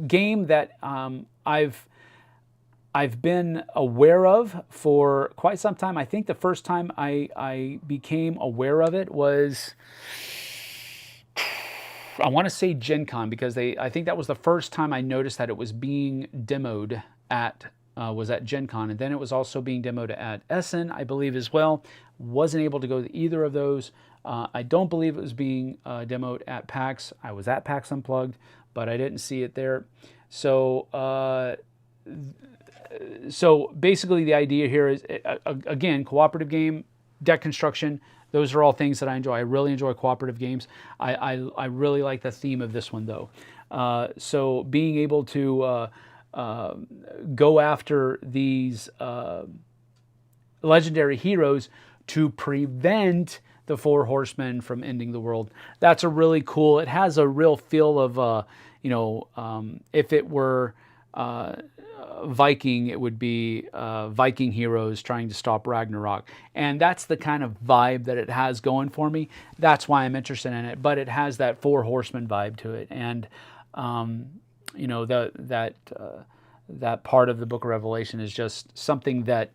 game that I've been aware of for quite some time. I think the first time I became aware of it was, I want to say Gen Con, because I think that was the first time I noticed that it was being demoed at Gen Con, and then it was also being demoed at Essen, I believe, as well. Wasn't able to go to either of those. I don't believe it was being demoed at PAX. I was at PAX Unplugged, but I didn't see it there. So basically the idea here is, again, cooperative game, deck construction. Those are all things that I enjoy. I really enjoy cooperative games. I really like the theme of this one, though. So being able to go after these legendary heroes to prevent the Four Horsemen from ending the world. That's a really cool, it has a real feel of, if it were Viking, it would be Viking heroes trying to stop Ragnarok. And that's the kind of vibe that it has going for me. That's why I'm interested in it. But it has that Four Horsemen vibe to it. And, that part of the Book of Revelation is just something that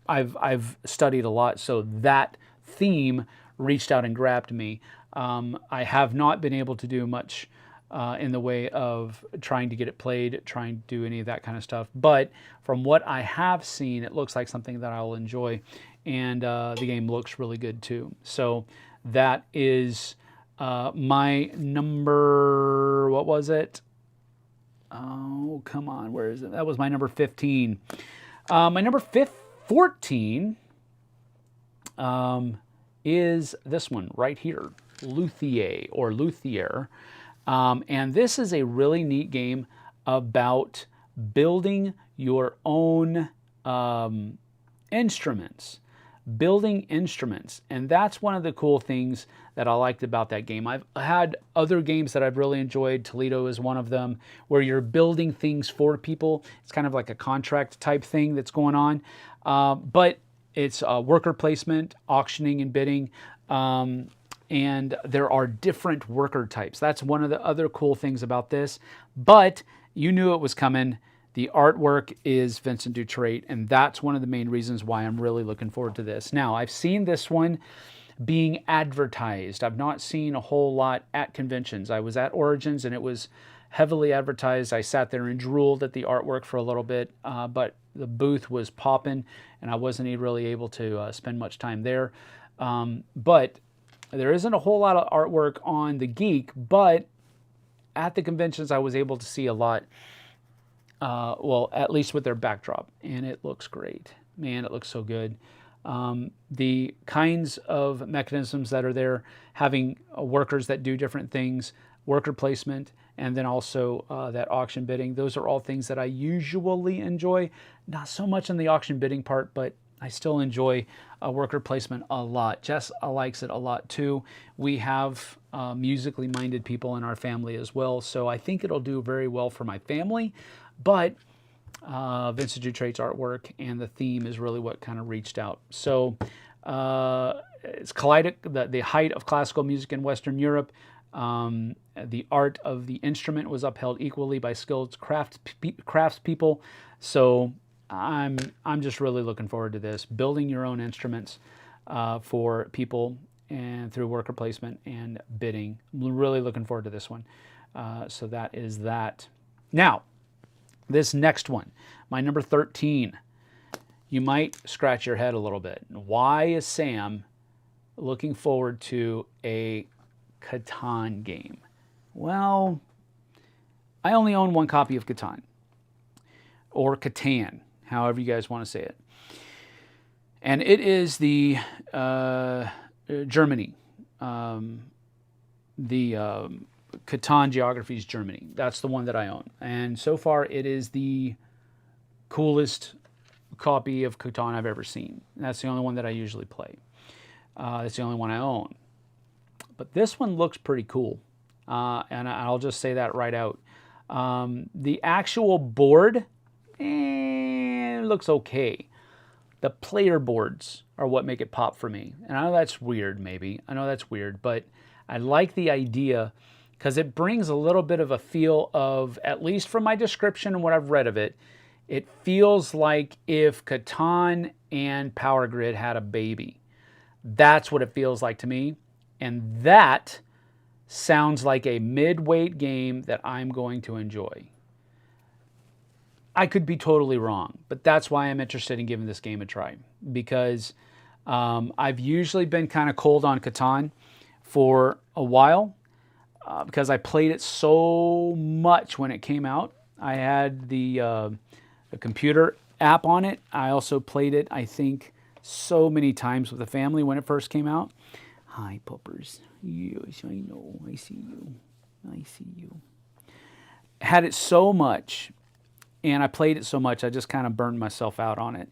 I've studied a lot. So that theme reached out and grabbed me. I have not been able to do much in the way of trying to get it played, trying to do any of that kind of stuff. But from what I have seen, it looks like something that I'll enjoy. And the game looks really good too. So that is my number, what was it? Oh, come on, where is it? That was my number 15. My number 14 is this one right here, Luthier or Luthier. And this is a really neat game about building your own instruments. Building instruments. And that's one of the cool things that I liked about that game. I've had other games that I've really enjoyed. Toledo is one of them, where you're building things for people. It's kind of like a contract type thing that's going on. But it's worker placement, auctioning and bidding. And there are different worker types. That's one of the other cool things about this. But you knew it was coming. The artwork is Vincent Dutrait, and that's one of the main reasons why I'm really looking forward to this. Now, I've seen this one being advertised. I've not seen a whole lot at conventions. I was at Origins, and it was heavily advertised. I sat there and drooled at the artwork for a little bit, but the booth was popping, and I wasn't really able to spend much time there. But there isn't a whole lot of artwork on the Geek, but at the conventions I was able to see a lot, well, at least with their backdrop, and it looks great. Man, it looks so good. The kinds of mechanisms that are there, having workers that do different things, worker placement, and then also that auction bidding, those are all things that I usually enjoy. Not so much in the auction bidding part, but I still enjoy worker placement a lot. Jess likes it a lot too. We have musically minded people in our family as well, so I think it'll do very well for my family. But Vincent Dutrait's artwork and the theme is really what kind of reached out. So it's the height of classical music in Western Europe. The art of the instrument was upheld equally by skilled craftspeople. So I'm just really looking forward to this. Building your own instruments for people and through worker placement and bidding. I'm really looking forward to this one. So that is that. Now, this next one, my number 13. You might scratch your head a little bit. Why is Sam looking forward to a Catan game? Well, I only own one copy of Catan, or Catan, however you guys want to say it. And it is the Germany, the Catan Geographies Germany. That's the one that I own. And so far, it is the coolest copy of Catan I've ever seen. And that's the only one that I usually play. That's the only one I own. But this one looks pretty cool. And I'll just say that right out. The actual board, looks okay. The player boards are what make it pop for me. And I know that's weird, maybe. I know that's weird, but I like the idea because it brings a little bit of a feel of, at least from my description and what I've read of it, it feels like if Catan and Power Grid had a baby. That's what it feels like to me. And that sounds like a mid-weight game that I'm going to enjoy. I could be totally wrong, but that's why I'm interested in giving this game a try. Because I've usually been kind of cold on Catan for a while because I played it so much when it came out. I had the computer app on it. I also played it, I think, so many times with the family when it first came out. Hi, puppers. Yes, I know. I see you. I see you. Had it so much, and I played it so much, I just kind of burned myself out on it.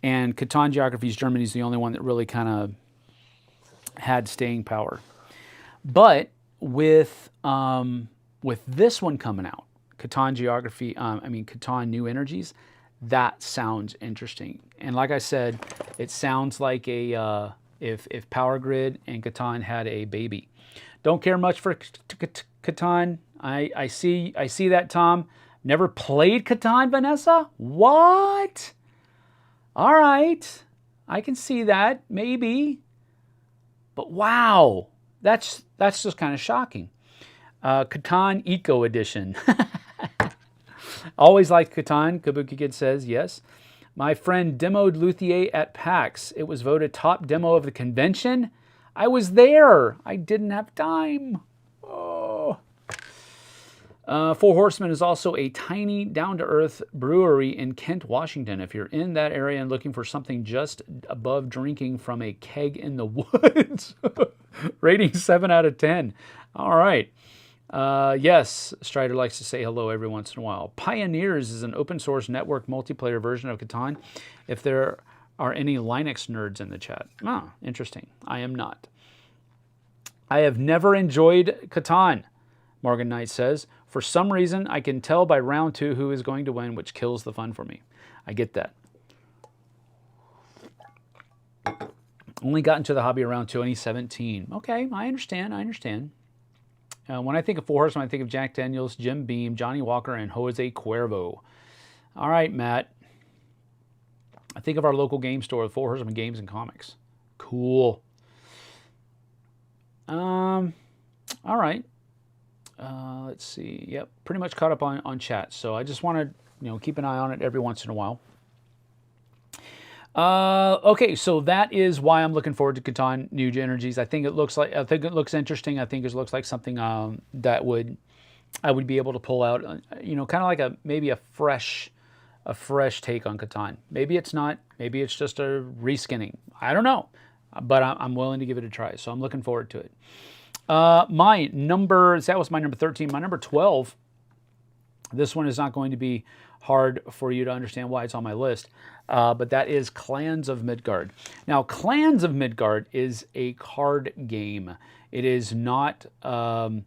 And Catan Geographies Germany is the only one that really kind of had staying power. But with this one coming out, Catan Catan New Energies, that sounds interesting. And like I said, it sounds like a if Power Grid and Catan had a baby. Don't care much for Catan. I see that, Tom. Never played Catan, Vanessa? What? All right. I can see that, maybe. But wow, that's just kind of shocking. Catan Eco Edition. Always liked Catan, Kabuki Kid says, yes. My friend demoed Luthier at PAX. It was voted top demo of the convention. I was there. I didn't have time. Oh. Four Horsemen is also a tiny, down-to-earth brewery in Kent, Washington. If you're in that area and looking for something just above drinking from a keg in the woods. Rating 7 out of 10. All right. Yes, Strider likes to say hello every once in a while. Pioneers is an open-source network multiplayer version of Catan. If there are any Linux nerds in the chat. Ah, interesting. I am not. I have never enjoyed Catan, Morgan Knight says. For some reason, I can tell by round 2 who is going to win, which kills the fun for me. I get that. Only got into the hobby around 2017. Okay, I understand. When I think of Four Horsemen, I think of Jack Daniels, Jim Beam, Johnny Walker, and Jose Cuervo. All right, Matt. I think of our local game store, Four Horsemen Games and Comics. Cool. All right. Let's see. Yep, pretty much caught up on chat. So I just want to, keep an eye on it every once in a while. Okay, so that is why I'm looking forward to Catan New Energies. I think it looks interesting. I think it looks like something that I would be able to pull out. Kind of like maybe a fresh take on Catan. Maybe it's not. Maybe it's just a reskinning. I don't know, but I'm willing to give it a try. So I'm looking forward to it. That was my number 13. My number 12. This one is not going to be hard for you to understand why it's on my list. But that is Clans of Midgard. Now, Clans of Midgard is a card game. It is not kind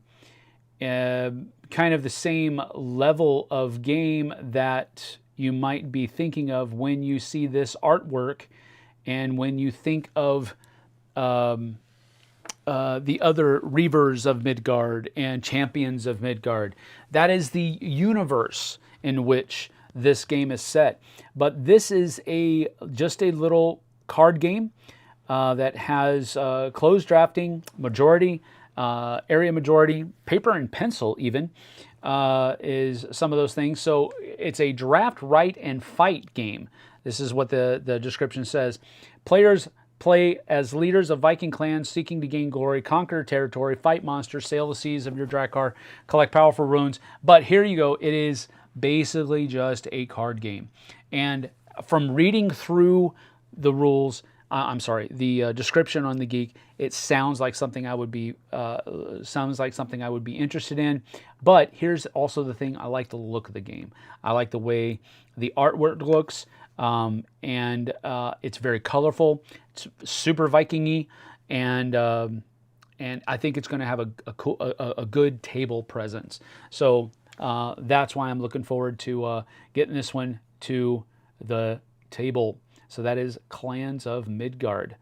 of the same level of game that you might be thinking of when you see this artwork and when you think of the other Reavers of Midgard and Champions of Midgard. That is the universe in which this game is set. But this is just a little card game that has closed drafting, majority, area majority, paper and pencil even, is some of those things. So it's a draft, write, and fight game. This is what the description says. Players play as leaders of Viking clans seeking to gain glory, conquer territory, fight monsters, sail the seas of your Drakkar, collect powerful runes. But here you go. It is basically just a card game. And from reading through the rules, the description on the Geek, it sounds like something I would be interested in. But here's also the thing: I like the look of the game. I like the way the artwork looks, and it's very colorful. It's super Viking-y, and I think it's going to have a good table presence. So that's why I'm looking forward to getting this one to the table. So that is Clans of Midgard.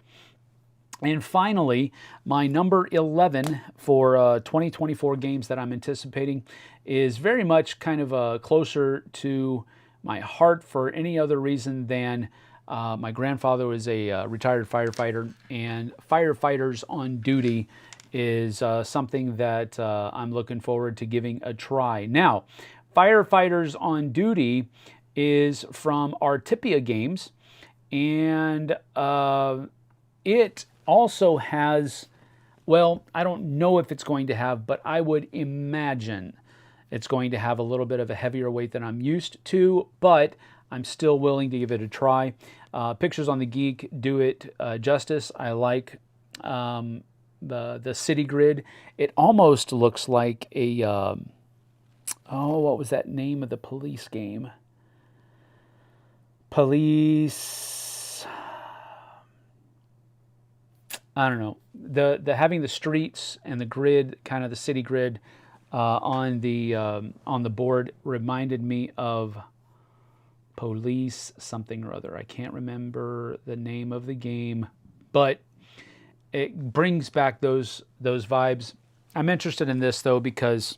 And finally, my number 11 for 2024 games that I'm anticipating is very much kind of closer to my heart for any other reason than my grandfather was a retired firefighter, and Firefighters on Duty is something that I'm looking forward to giving a try. Now, Firefighters on Duty is from Artipia Games, and it also has, well, I don't know if it's going to have, but I would imagine it's going to have a little bit of a heavier weight than I'm used to, but I'm still willing to give it a try. Pictures on the Geek do it justice. I like the city grid. It almost looks like a, what was that name of the police game? I don't know. The having the streets and the grid, kind of the city grid, on the board reminded me of Police something or other. I can't remember the name of the game, but it brings back those vibes. I'm interested in this though because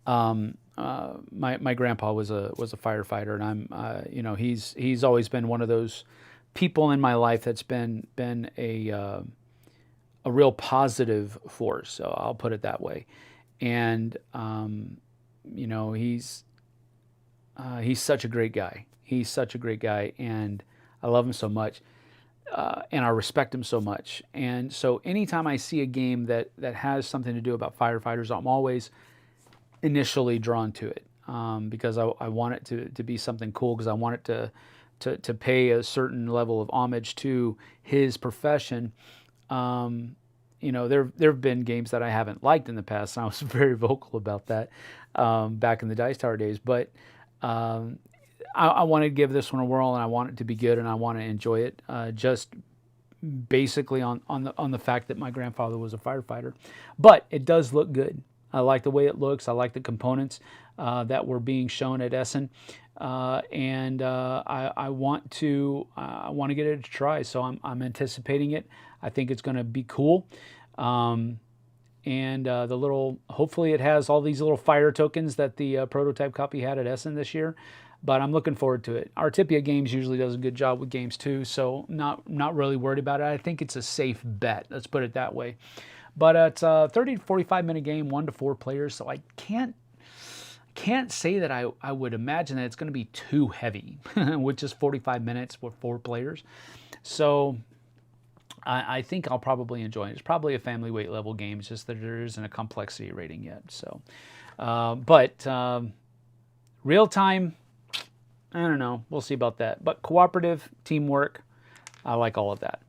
my grandpa was a firefighter, and I'm he's always been one of those people in my life that's been a real positive force. So I'll put it that way. And he's such a great guy. He's such a great guy, and I love him so much, and I respect him so much. And so anytime I see a game that has something to do about firefighters, I'm always initially drawn to it, because I want it to be something cool, because I want it to pay a certain level of homage to his profession. There have been games that I haven't liked in the past, and I was very vocal about that back in the Dice Tower days. But I want to give this one a whirl, and I want it to be good, and I want to enjoy it, just basically on the fact that my grandfather was a firefighter. But it does look good. I like the way it looks. I like the components that were being shown at Essen, and I want to get it a try. So I'm anticipating it. I think it's going to be cool. And hopefully it has all these little fire tokens that the prototype copy had at Essen this year. But I'm looking forward to it. Artipia Games usually does a good job with games too, so not really worried about it. I think it's a safe bet. Let's put it that way. But it's a 30 to 45 minute game, 1 to 4 players, so I can't say that I would imagine that it's going to be too heavy with just 45 minutes with 4 players. So I think I'll probably enjoy it. It's probably a family weight level game. It's just that there isn't a complexity rating yet. So, real time, I don't know. We'll see about that. But cooperative, teamwork, I like all of that.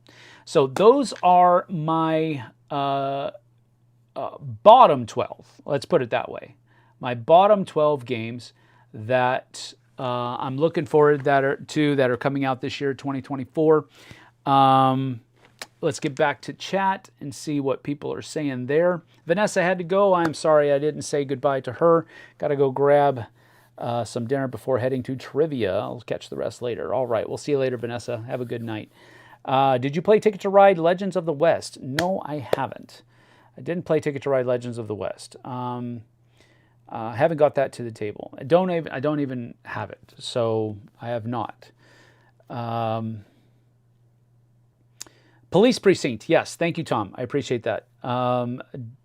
So those are my bottom 12. Let's put it that way. My bottom 12 games that I'm looking forward that are coming out this year, 2024. Let's get back to chat and see what people are saying there. Vanessa had to go. I'm sorry I didn't say goodbye to her. Got to go grab some dinner before heading to trivia. I'll catch the rest later. All right, we'll see you later, Vanessa. Have a good night. Did you play Ticket to Ride Legends of the West? No, I haven't. I didn't play Ticket to Ride Legends of the West. Haven't got that to the table. I don't even have it, so I have not. Police Precinct, yes, thank you, Tom. I appreciate that.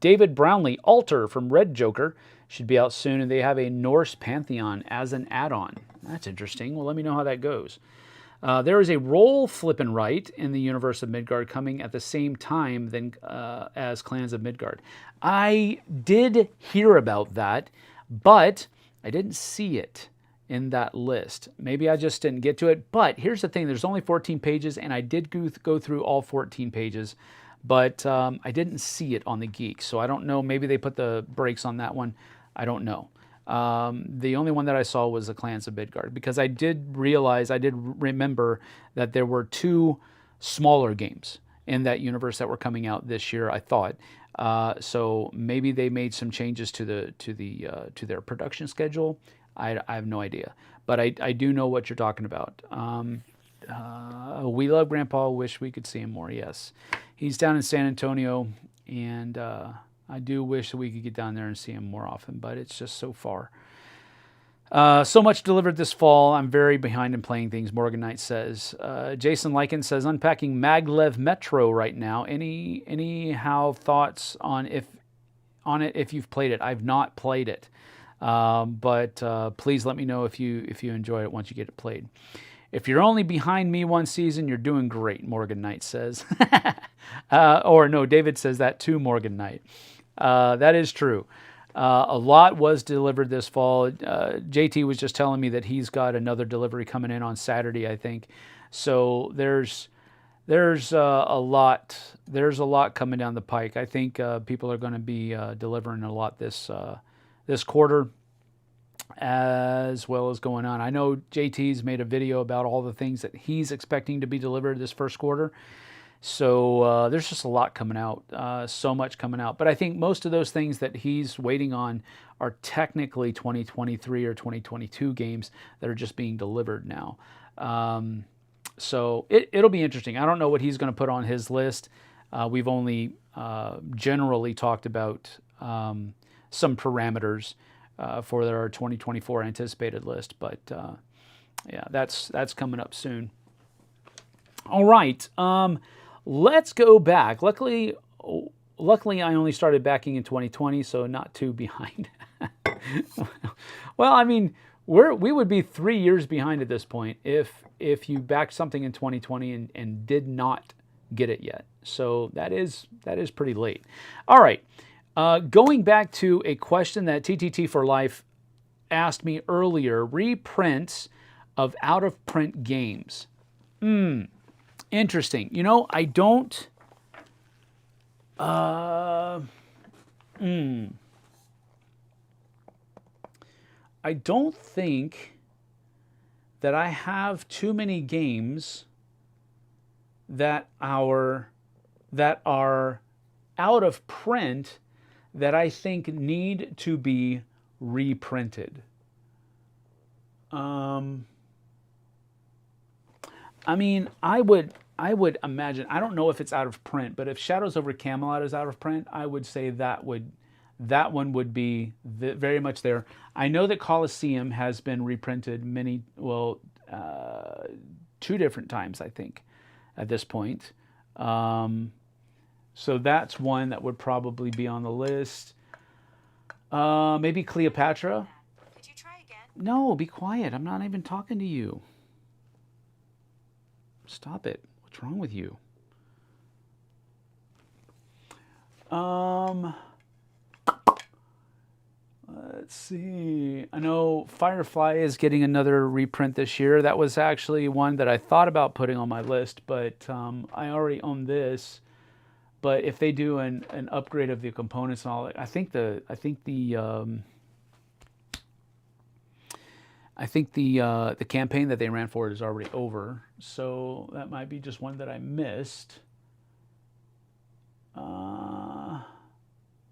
David Brownlee, Alter from Red Joker, should be out soon, and they have a Norse Pantheon as an add-on. That's interesting. Well, let me know how that goes. There is a role flip and write in the universe of Midgard coming at the same time as Clans of Midgard. I did hear about that, but I didn't see it in that list. Maybe I just didn't get to it. But here's the thing. There's only 14 pages, and I did go through all 14 pages, but I didn't see it on the Geek. So I don't know. Maybe they put the brakes on that one. I don't know. The only one that I saw was the Clans of Midgard, because I did remember that there were 2 smaller games in that universe that were coming out this year, I thought. So maybe they made some changes to their production schedule. I have no idea, but I do know what you're talking about. We love Grandpa. Wish we could see him more. Yes, he's down in San Antonio, and I do wish that we could get down there and see him more often, but it's just so far. So much delivered this fall. I'm very behind in playing things, Morgan Knight says. Jason Lycan says, unpacking Maglev Metro right now. Anyhow thoughts on it if you've played it? I've not played it. But please let me know if you enjoy it once you get it played. If you're only behind me 1 season, you're doing great, Morgan Knight says. Or no, David says that too, Morgan Knight. That is true. A lot was delivered this fall. JT was just telling me that he's got another delivery coming in on Saturday, I think. So there's a lot coming down the pike. I think people are going to be delivering a lot this quarter, as well as going on. I know JT's made a video about all the things that he's expecting to be delivered this first quarter. So there's just a lot coming out, so much coming out. But I think most of those things that he's waiting on are technically 2023 or 2022 games that are just being delivered now. So it'll be interesting. I don't know what he's going to put on his list. We've only generally talked about some parameters for their 2024 anticipated list. But yeah, that's coming up soon. All right. Let's go back. Luckily, I only started backing in 2020, so not too behind. Well, I mean, we would be 3 years behind at this point if you backed something in 2020 and did not get it yet. So that is pretty late. All right. Going back to a question that TTT for Life asked me earlier, reprints of out-of-print games. Interesting. You know, I don't... I don't think that I have too many games that are out of print that I think need to be reprinted. I mean, I would imagine, I don't know if it's out of print, but if Shadows over Camelot is out of print, I would say that one would be very much there. I know that Colosseum has been reprinted 2 different times, I think, at this point. So that's one that would probably be on the list. Maybe Cleopatra. Could you try again? No, be quiet. I'm not even talking to you. Stop it. What's wrong with you? Let's see. I know Firefly is getting another reprint this year. That was actually one that I thought about putting on my list, but I already own this. But if they do an upgrade of the components and all that, I think the campaign that they ran for it is already over. So that might be just one that I missed.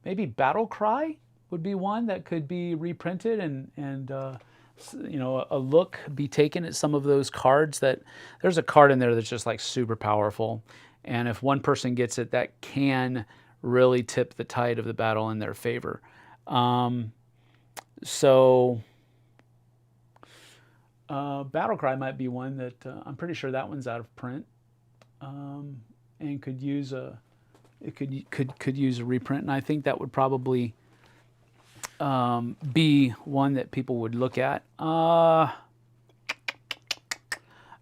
Maybe Battle Cry would be one that could be reprinted and you know, a look be taken at some of those cards. That there's a card in there that's just like super powerful, and if one person gets it, that can really tip the tide of the battle in their favor. Battle Cry might be one that I'm pretty sure that one's out of print, and could use a use a reprint, and I think that would probably be one that people would look at.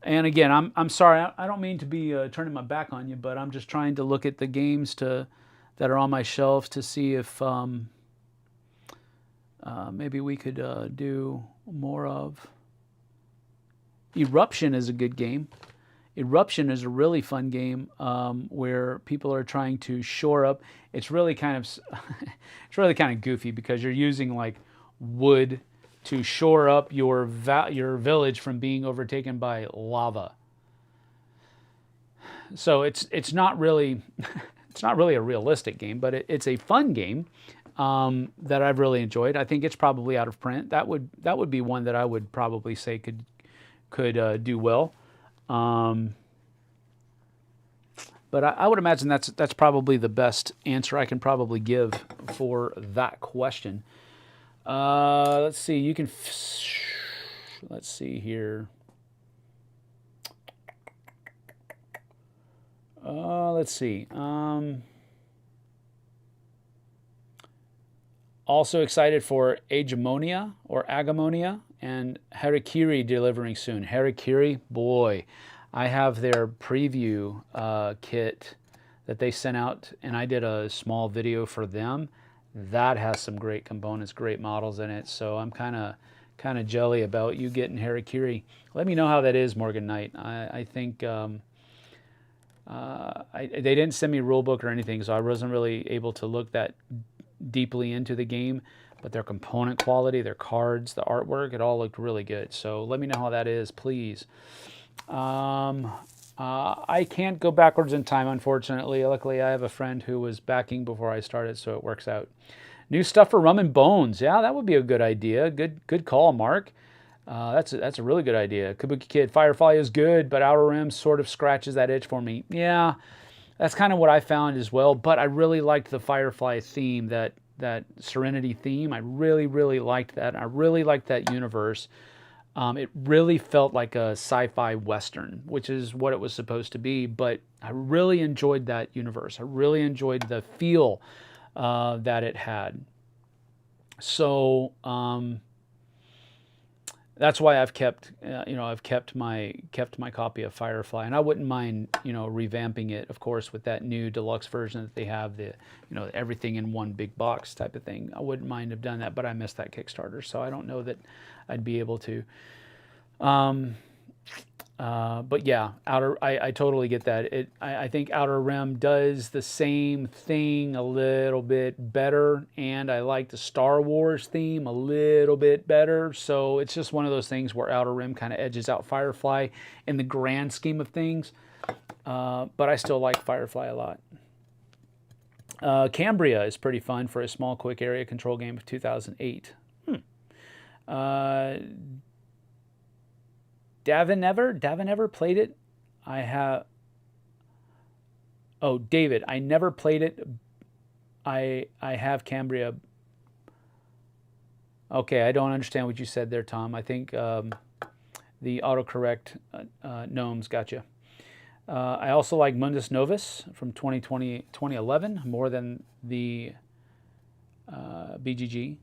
And again, I'm sorry, I don't mean to be turning my back on you, but I'm just trying to look at the games that are on my shelves to see if maybe we could do more of. Eruption is a good game. Eruption is a really fun game where people are trying to shore up. It's really kind of goofy because you're using like wood to shore up your village from being overtaken by lava. So it's not really a realistic game, but it's a fun game that I've really enjoyed. I think it's probably out of print. That would be one that I would probably say could do well. But I would imagine that's probably the best answer I can probably give for that question. Let's see. You can. Let's see here. Let's see. Also excited for Agemonia or Agamonia and Harikiri delivering soon. Harikiri, boy, I have their preview kit that they sent out, and I did a small video for them. That has some great components, great models in it. So I'm kind of jelly about you getting Harikiri. Let me know how that is, Morgan Knight. I think they didn't send me a rule book or anything, so I wasn't really able to look that deeply into the game. But their component quality, their cards, the artwork, it all looked really good. So let me know how that is, please. I can't go backwards in time, unfortunately. Luckily, I have a friend who was backing before I started, so it works out. New stuff for Rum and Bones. Yeah, that would be a good idea. Good call, Mark. That's a really good idea. Kabuki Kid, Firefly is good, but Outer Rim sort of scratches that itch for me. Yeah, that's kind of what I found as well, but I really liked the Firefly theme, that Serenity theme. I really, really liked that. I really liked that universe. It really felt like a sci-fi western, which is what it was supposed to be, but I really enjoyed that universe. I really enjoyed the feel that it had. So that's why I've kept my copy of Firefly, and I wouldn't mind revamping it, of course, with that new deluxe version that they have, the everything in one big box type of thing. I wouldn't mind have done that, but I missed that Kickstarter, so I don't know that I'd be able to. But yeah, I totally get that. I think Outer Rim does the same thing a little bit better, and I like the Star Wars theme a little bit better. So it's just one of those things where Outer Rim kind of edges out Firefly in the grand scheme of things. But I still like Firefly a lot. Cambria is pretty fun for a small, quick area control game of 2008. Davin ever played it? I have. Oh, David, I never played it. I have Cambria. Okay, I don't understand what you said there, Tom. I think the autocorrect gnomes got you. I also like Mundus Novus from 2011 more than the BGG.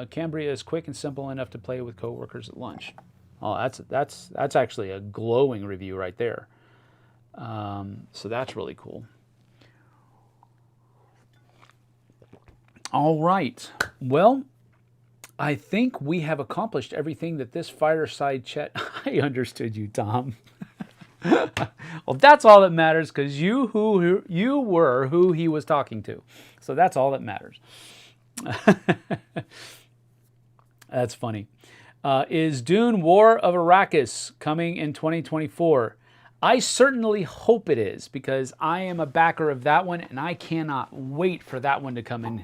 Cambria is quick and simple enough to play with coworkers at lunch. Oh, that's actually a glowing review right there. So that's really cool. All right. Well, I think we have accomplished everything that this Fireside chat. I understood you, Tom. Well, that's all that matters, because you were who he was talking to. So that's all that matters. That's funny. Is Dune War of Arrakis coming in 2024? I certainly hope it is, because I am a backer of that one, and I cannot wait for that one to come in.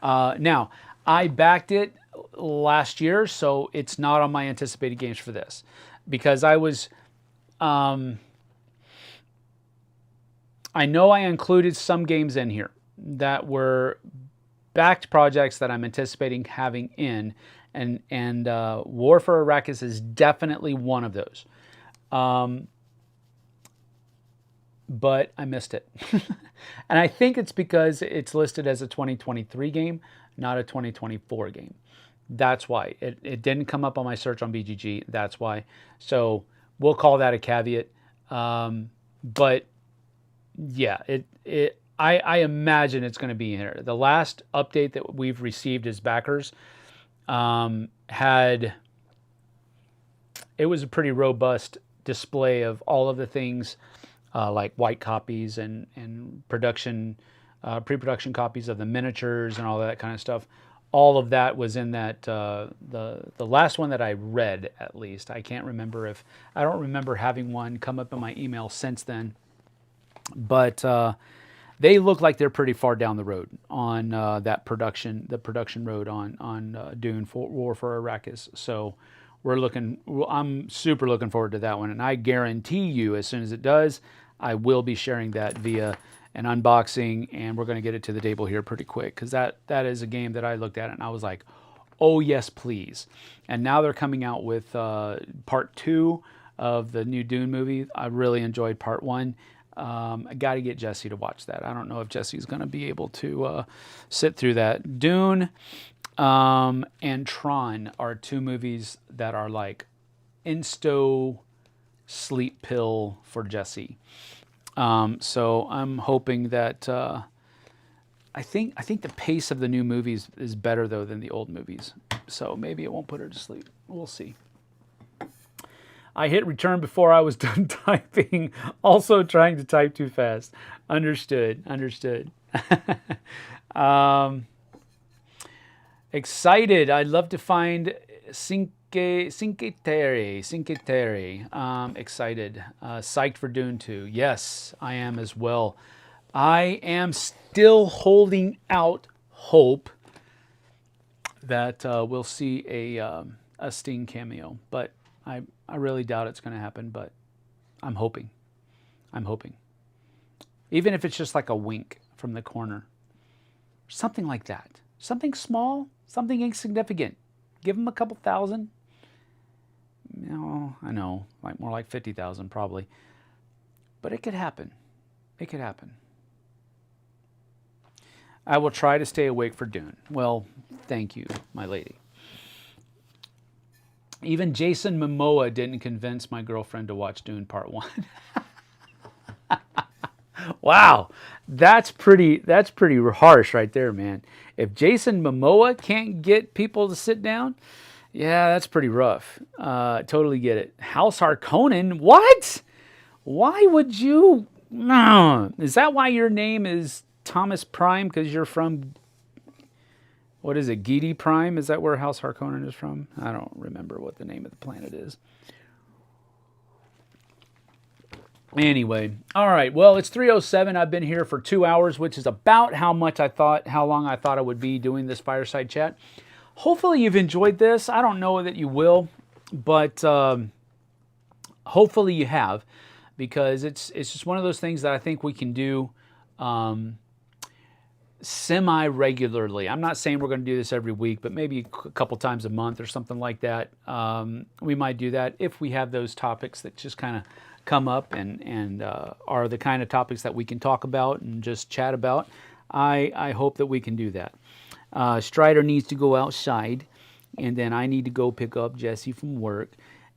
Now, I backed it last year, so it's not on my anticipated games for this. Because I was, I know I included some games in here that were backed projects that I'm anticipating having in, and War for Arrakis is definitely one of those. But I missed it. And I think it's because it's listed as a 2023 game, not a 2024 game. That's why. It didn't come up on my search on BGG. That's why. So we'll call that a caveat. But yeah, I imagine it's going to be in here. The last update that we've received as backers it was a pretty robust display of all of the things like white copies and production, pre-production copies of the miniatures and all that kind of stuff. All of that was in that the last one that I read, at least. I can't remember I don't remember having one come up in my email since then. But they look like they're pretty far down the road on the production road on Dune War for Arrakis. So I'm super looking forward to that one, and I guarantee you, as soon as it does, I will be sharing that via an unboxing, and we're going to get it to the table here pretty quick, because that is a game that I looked at and I was like, oh yes, please. And now they're coming out with part 2 of the new Dune movie. I really enjoyed part 1. I got to get Jesse to watch that. I don't know if Jesse's going to be able to sit through that. Dune and Tron are 2 movies that are like insto sleep pill for Jesse. So I'm hoping that I think the pace of the new movies is better though than the old movies. So maybe it won't put her to sleep. We'll see. I hit return before I was done typing. Also trying to type too fast. Understood. Excited. I'd love to find Cinque Terre. Excited. Psyched for Dune 2. Yes, I am as well. I am still holding out hope that we'll see a Sting cameo, but I really doubt it's going to happen, but I'm hoping. Even if it's just like a wink from the corner. Something like that. Something small, something insignificant. Give him a couple thousand. No, I know, like more like 50,000 probably. But it could happen. I will try to stay awake for Dune. Well, thank you, my lady. Even Jason Momoa didn't convince my girlfriend to watch Dune Part 1. Wow, that's pretty harsh right there, man. If Jason Momoa can't get people to sit down, yeah, that's pretty rough. Totally get it. House Harkonnen? What? Why would you? No. Is that why your name is Thomas Prime? Because you're from, what is it, Gedi Prime? Is that where House Harkonnen is from? I don't remember what the name of the planet is. Anyway, all right. Well, it's 3:07. I've been here for 2 hours, which is about how long I thought I would be doing this fireside chat. Hopefully you've enjoyed this. I don't know that you will, but hopefully you have, because it's just one of those things that I think we can do semi-regularly. I'm not saying we're going to do this every week, but maybe a couple times a month or something like that. We might do that if we have those topics that just kind of come up and are the kind of topics that we can talk about and just chat about. I hope that we can do that. Strider needs to go outside, and then I need to go pick up Jesse from work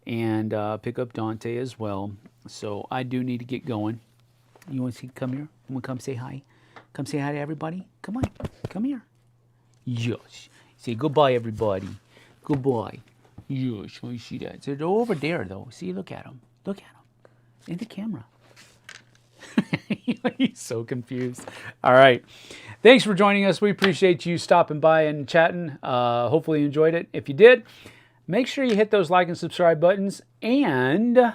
and pick up Dante as well. So I do need to get going. You want to come here? You want to come say hi? Come say hi to everybody? Come on. Come here. Yes. Say goodbye, everybody. Goodbye. Yes. I see that. So they're over there, though. See, look at them. Look at them. In the camera. He's so confused. All right. Thanks for joining us. We appreciate you stopping by and chatting. Hopefully you enjoyed it. If you did, make sure you hit those like and subscribe buttons. And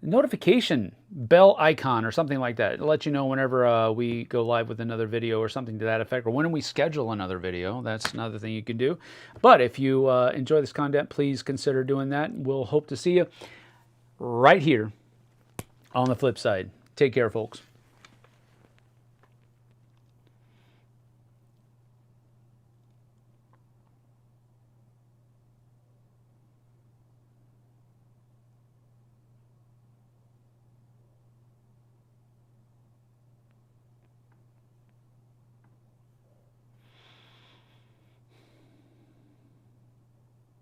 notification bell icon or something like that. It'll let you know whenever we go live with another video or something to that effect, or when we schedule another video. That's another thing you can do. But if you enjoy this content, please consider doing that. We'll hope to see you right here on the flip side. Take care, folks.